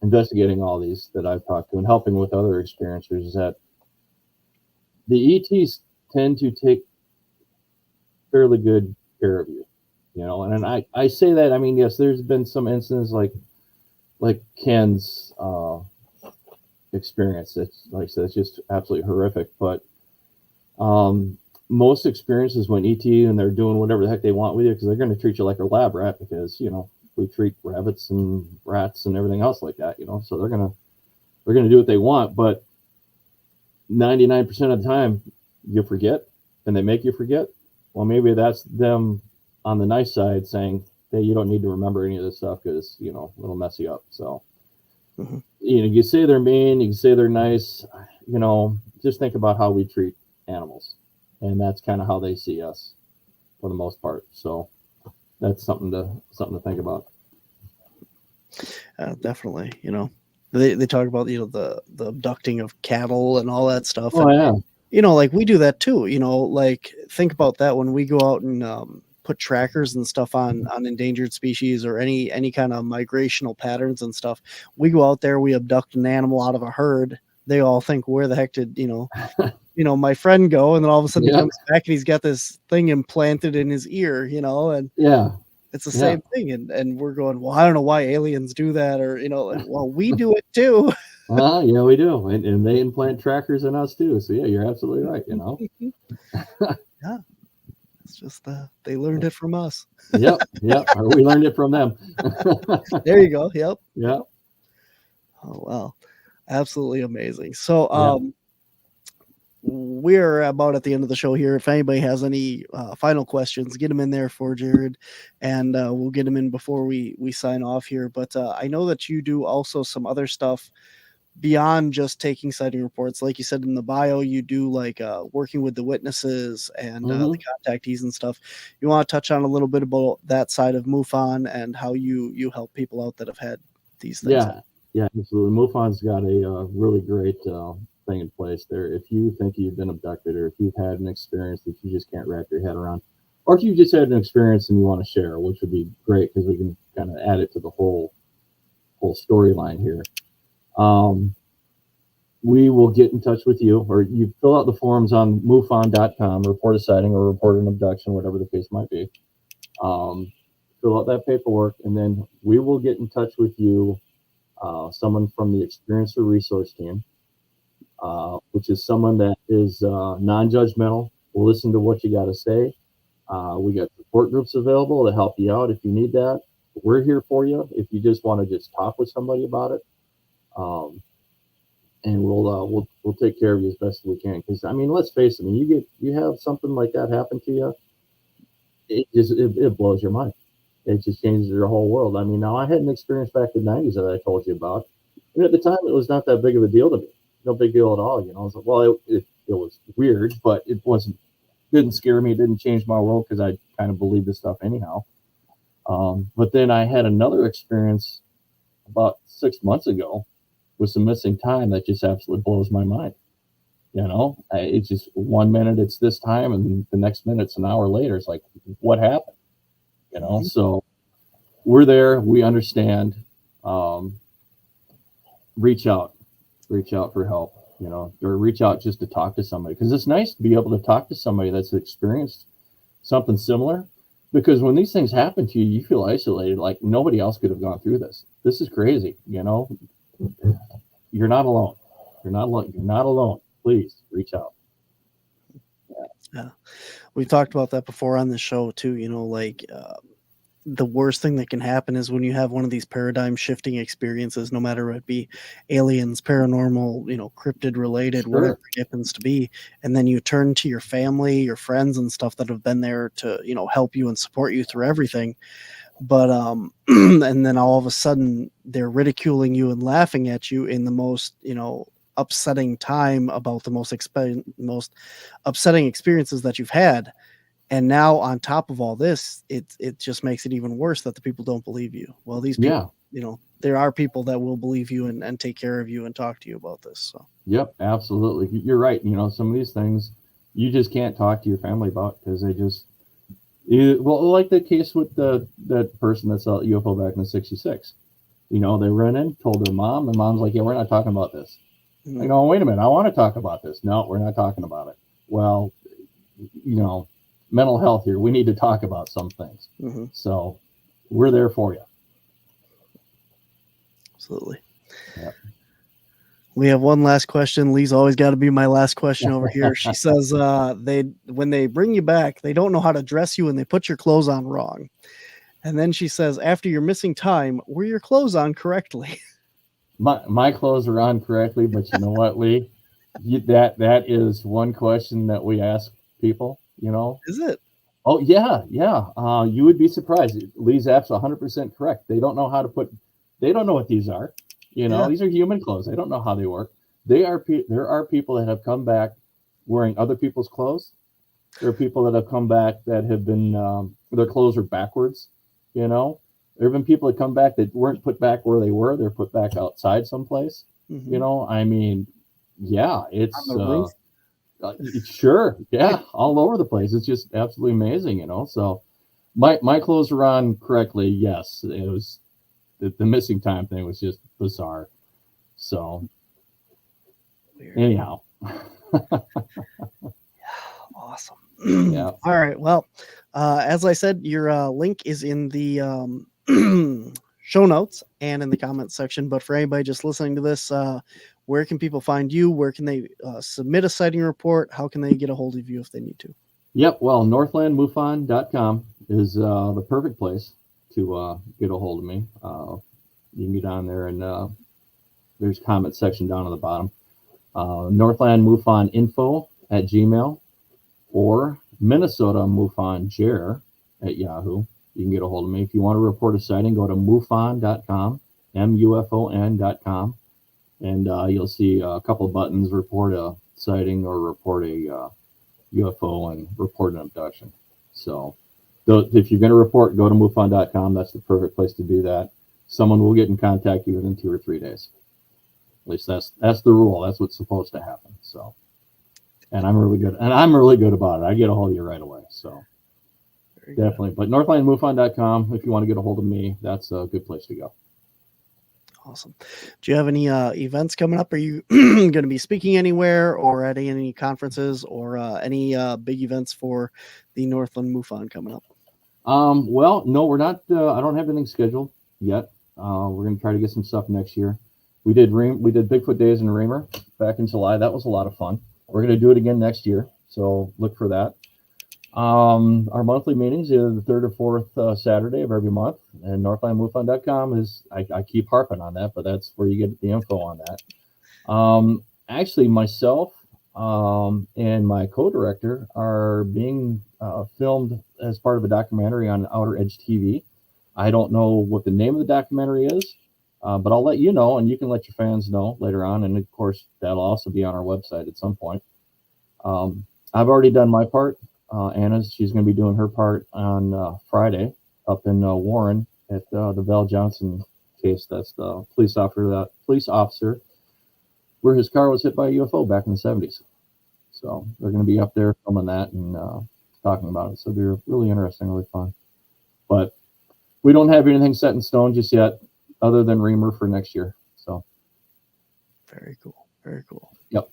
investigating all these that I've talked to and helping with other experiencers is that the ETs tend to take fairly good care of you, and I say that, I mean, yes, there's been some incidents like Ken's experience. It's like I said, it's just absolutely horrific, but most experiences when ET and they're doing whatever the heck they want with you, because they're going to treat you like a lab rat, because we treat rabbits and rats and everything else like that, so they're gonna do what they want, but 99% of the time you forget, and they make you forget. Well, maybe that's them on the nice side saying, hey, you don't need to remember any of this stuff because it'll mess you up. So you say they're mean, you can say they're nice, just think about how we treat animals, and that's kind of how they see us for the most part. So that's something to think about. Definitely. They talk about the abducting of cattle and all that stuff. Oh, and, yeah. Like we do that too. Like think about that when we go out and put trackers and stuff on endangered species or any kind of migrational patterns and stuff. We go out there, we abduct an animal out of a herd. They all think, where the heck did my friend go? And then all of a sudden he comes back and he's got this thing implanted in his ear, and it's the same thing. And we're going, well, I don't know why aliens do that, or well, we do it too. Yeah, we do, and they implant trackers in us too. So yeah, you're absolutely right. Yeah, it's just they learned it from us. Yep, or we learned it from them. There you go. Yep. Yeah. Oh wow, absolutely amazing. So we're about at the end of the show here. If anybody has any final questions, get them in there for Jerred, and we'll get them in before we sign off here. But I know that you do also some other stuff beyond just taking sighting reports. Like you said in the bio, you do like working with the witnesses and the contactees and stuff. You want to touch on a little bit about that side of MUFON and how you help people out that have had these things? Yeah, absolutely. MUFON's got a really great thing in place there. If you think you've been abducted, or if you've had an experience that you just can't wrap your head around, or if you just had an experience and you want to share, which would be great because we can kind of add it to the whole storyline here. We will get in touch with you, or you fill out the forms on MUFON.com, report a sighting or report an abduction, whatever the case might be. Fill out that paperwork, and then we will get in touch with you, someone from the Experiencer Resource Team, which is someone that is non-judgmental. We'll listen to what you got to say. We got support groups available to help you out if you need that. We're here for you if you just want to just talk with somebody about it. And we'll take care of you as best as we can. Because I mean, let's face it, you have something like that happen to you, it blows your mind. It just changes your whole world. I mean, now I had an experience back in the 90s that I told you about, and at the time it was not that big of a deal to me. No big deal at all. I was like, well, it was weird, but it didn't scare me. It didn't change my world because I kind of believed this stuff anyhow. But then I had another experience about 6 months ago with some missing time that just absolutely blows my mind. It's just 1 minute it's this time, and the next minute it's an hour later. It's like, what happened? So we're there. We understand. Reach out for help, or reach out just to talk to somebody, because it's nice to be able to talk to somebody that's experienced something similar, because when these things happen to you, you feel isolated, like nobody else could have gone through this. This is crazy. You're not alone. You're not alone. Please reach out. Yeah. We've talked about that before on the show too. The worst thing that can happen is when you have one of these paradigm shifting experiences, no matter what it be, aliens, paranormal, cryptid related, whatever it happens to be. And then you turn to your family, your friends and stuff that have been there to, help you and support you through everything. But, and then all of a sudden they're ridiculing you and laughing at you in the most, upsetting time about the most upsetting experiences that you've had. And now on top of all this, it just makes it even worse that the people don't believe you. Well, these people, there are people that will believe you and take care of you and talk to you about this. So. Yep, absolutely. You're right. Some of these things you just can't talk to your family about because they just, like the case with that person that saw UFO back in the 66. They ran in, told their mom, and mom's like, yeah, we're not talking about this. Mm-hmm. I go, wait a minute, I want to talk about this. No, we're not talking about it. Well, mental health here. We need to talk about some things. Mm-hmm. So we're there for you. Absolutely. Yep. We have one last question. Lee's always got to be my last question over here. She says when they bring you back, they don't know how to dress you and they put your clothes on wrong. And then she says, after your missing time, were your clothes on correctly? My clothes are on correctly, but you know what, Lee? That is one question that we ask people, Is it? Oh, yeah. You would be surprised. Lee's absolutely 100% correct. They don't know how to they don't know what these are. These are human clothes. They don't know how they work. There are people that have come back wearing other people's clothes. There are people that have come back that have been, their clothes are backwards, There have been people that come back that weren't put back where they were. They're put back outside someplace. Mm-hmm. Yeah, it's sure. Yeah, all over the place. It's just absolutely amazing, So my clothes were on correctly. Yes, it was the missing time thing was just bizarre. So weird. Anyhow. Awesome. Yeah. All right. Well, as I said, your link is in the show notes and in the comments section. But for anybody just listening to this, where can people find you? Where can they submit a sighting report? How can they get a hold of you if they need to? Yep. Well, northlandmufon.com is the perfect place to get a hold of me. You can get on there and there's a comment section down at the bottom. northlandmufoninfo@gmail or Minnesota MUFON Jer at Yahoo. You can get a hold of me. If you want to report a sighting, go to MUFON.com, MUFON.com, and you'll see a couple of buttons, report a sighting or report a UFO and report an abduction. So if you're going to report, go to MUFON.com. That's the perfect place to do that. Someone will get in contact with you within 2 or 3 days. At least that's the rule. That's what's supposed to happen. So, and I'm really good about it. I get a hold of you right away. So definitely. But northlandmufon.com, if you want to get a hold of me, that's a good place to go. Awesome. Do you have any events coming up? Are you going to be speaking anywhere or at any conferences or any big events for the Northland MUFON coming up? Well, no, we're not. I don't have anything scheduled yet. We're going to try to get some stuff next year. We did Bigfoot Days in Reamer back in July. That was a lot of fun. We're going to do it again next year, so look for that. Our monthly meetings, either the third or fourth Saturday of every month, and northlandmufon.com is, I keep harping on that, but that's where you get the info on that. Actually, myself and my co-director are being filmed as part of a documentary on Outer Edge TV. I don't know what the name of the documentary is, but I'll let you know, and you can let your fans know later on. And of course, that'll also be on our website at some point. I've already done my part. She's going to be doing her part on Friday up in Warren at the Val Johnson case. That's the police officer where his car was hit by a UFO back in the 70s. So they're going to be up there filming that and talking about it. So it'll be really interesting, really fun. But we don't have anything set in stone just yet, other than Reamer for next year. So very cool. Very cool. Yep.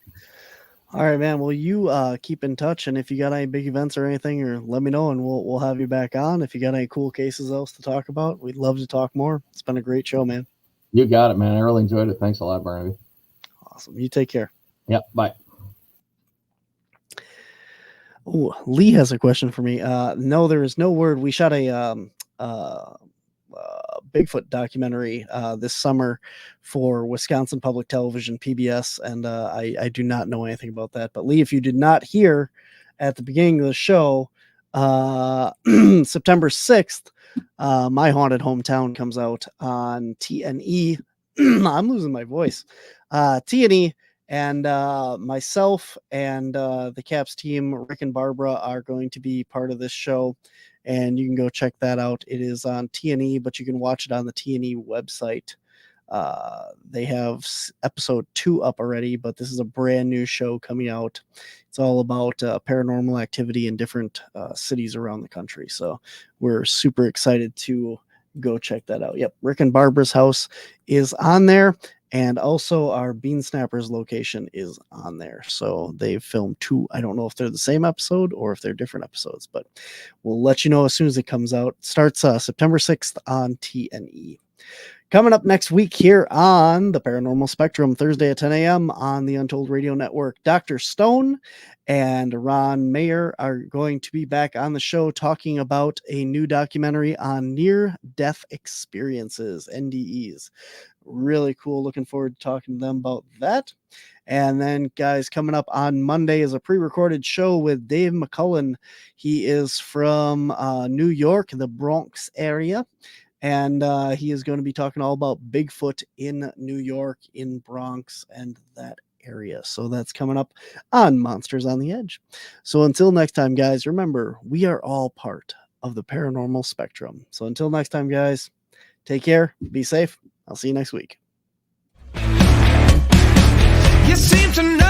All right, man. Well, you keep in touch, and if you got any big events or anything, or let me know, and we'll have you back on. If you got any cool cases else to talk about, we'd love to talk more. It's been a great show, man. You got it, man. I really enjoyed it. Thanks a lot, Barnaby. Awesome. You take care. Yep. Bye. Oh, Lee has a question for me. No, there is no word. We shot a Bigfoot documentary this summer for Wisconsin Public Television, PBS, and I do not know anything about that. But Lee, if you did not hear at the beginning of the show, September 6th, My Haunted Hometown comes out on TNE. I'm losing my voice. TNE And myself and the Caps team, Rick and Barbara, are going to be part of this show. And you can go check that out. It is on TNE, but you can watch it on the TNE website. They have episode 2 up already, but this is a brand new show coming out. It's all about paranormal activity in different cities around the country. So we're super excited to go check that out. Yep, Rick and Barbara's house is on there. And also our Bean Snappers location is on there. So they've filmed 2. I don't know if they're the same episode or if they're different episodes, but we'll let you know as soon as it comes out. It starts September 6th on TNE. Coming up next week here on the Paranormal Spectrum, Thursday at 10 a.m. on the Untold Radio Network, Dr. Stone and Ron Mayer are going to be back on the show talking about a new documentary on near-death experiences, NDEs. Really cool. Looking forward to talking to them about that. And then, guys, coming up on Monday is a pre-recorded show with Dave McCullen. He is from New York, the Bronx area. And he is going to be talking all about Bigfoot in New York, in Bronx, and that area. So that's coming up on Monsters on the Edge. So until next time, guys, remember, we are all part of the paranormal spectrum. So until next time, guys, take care, be safe. I'll see you next week. You seem to know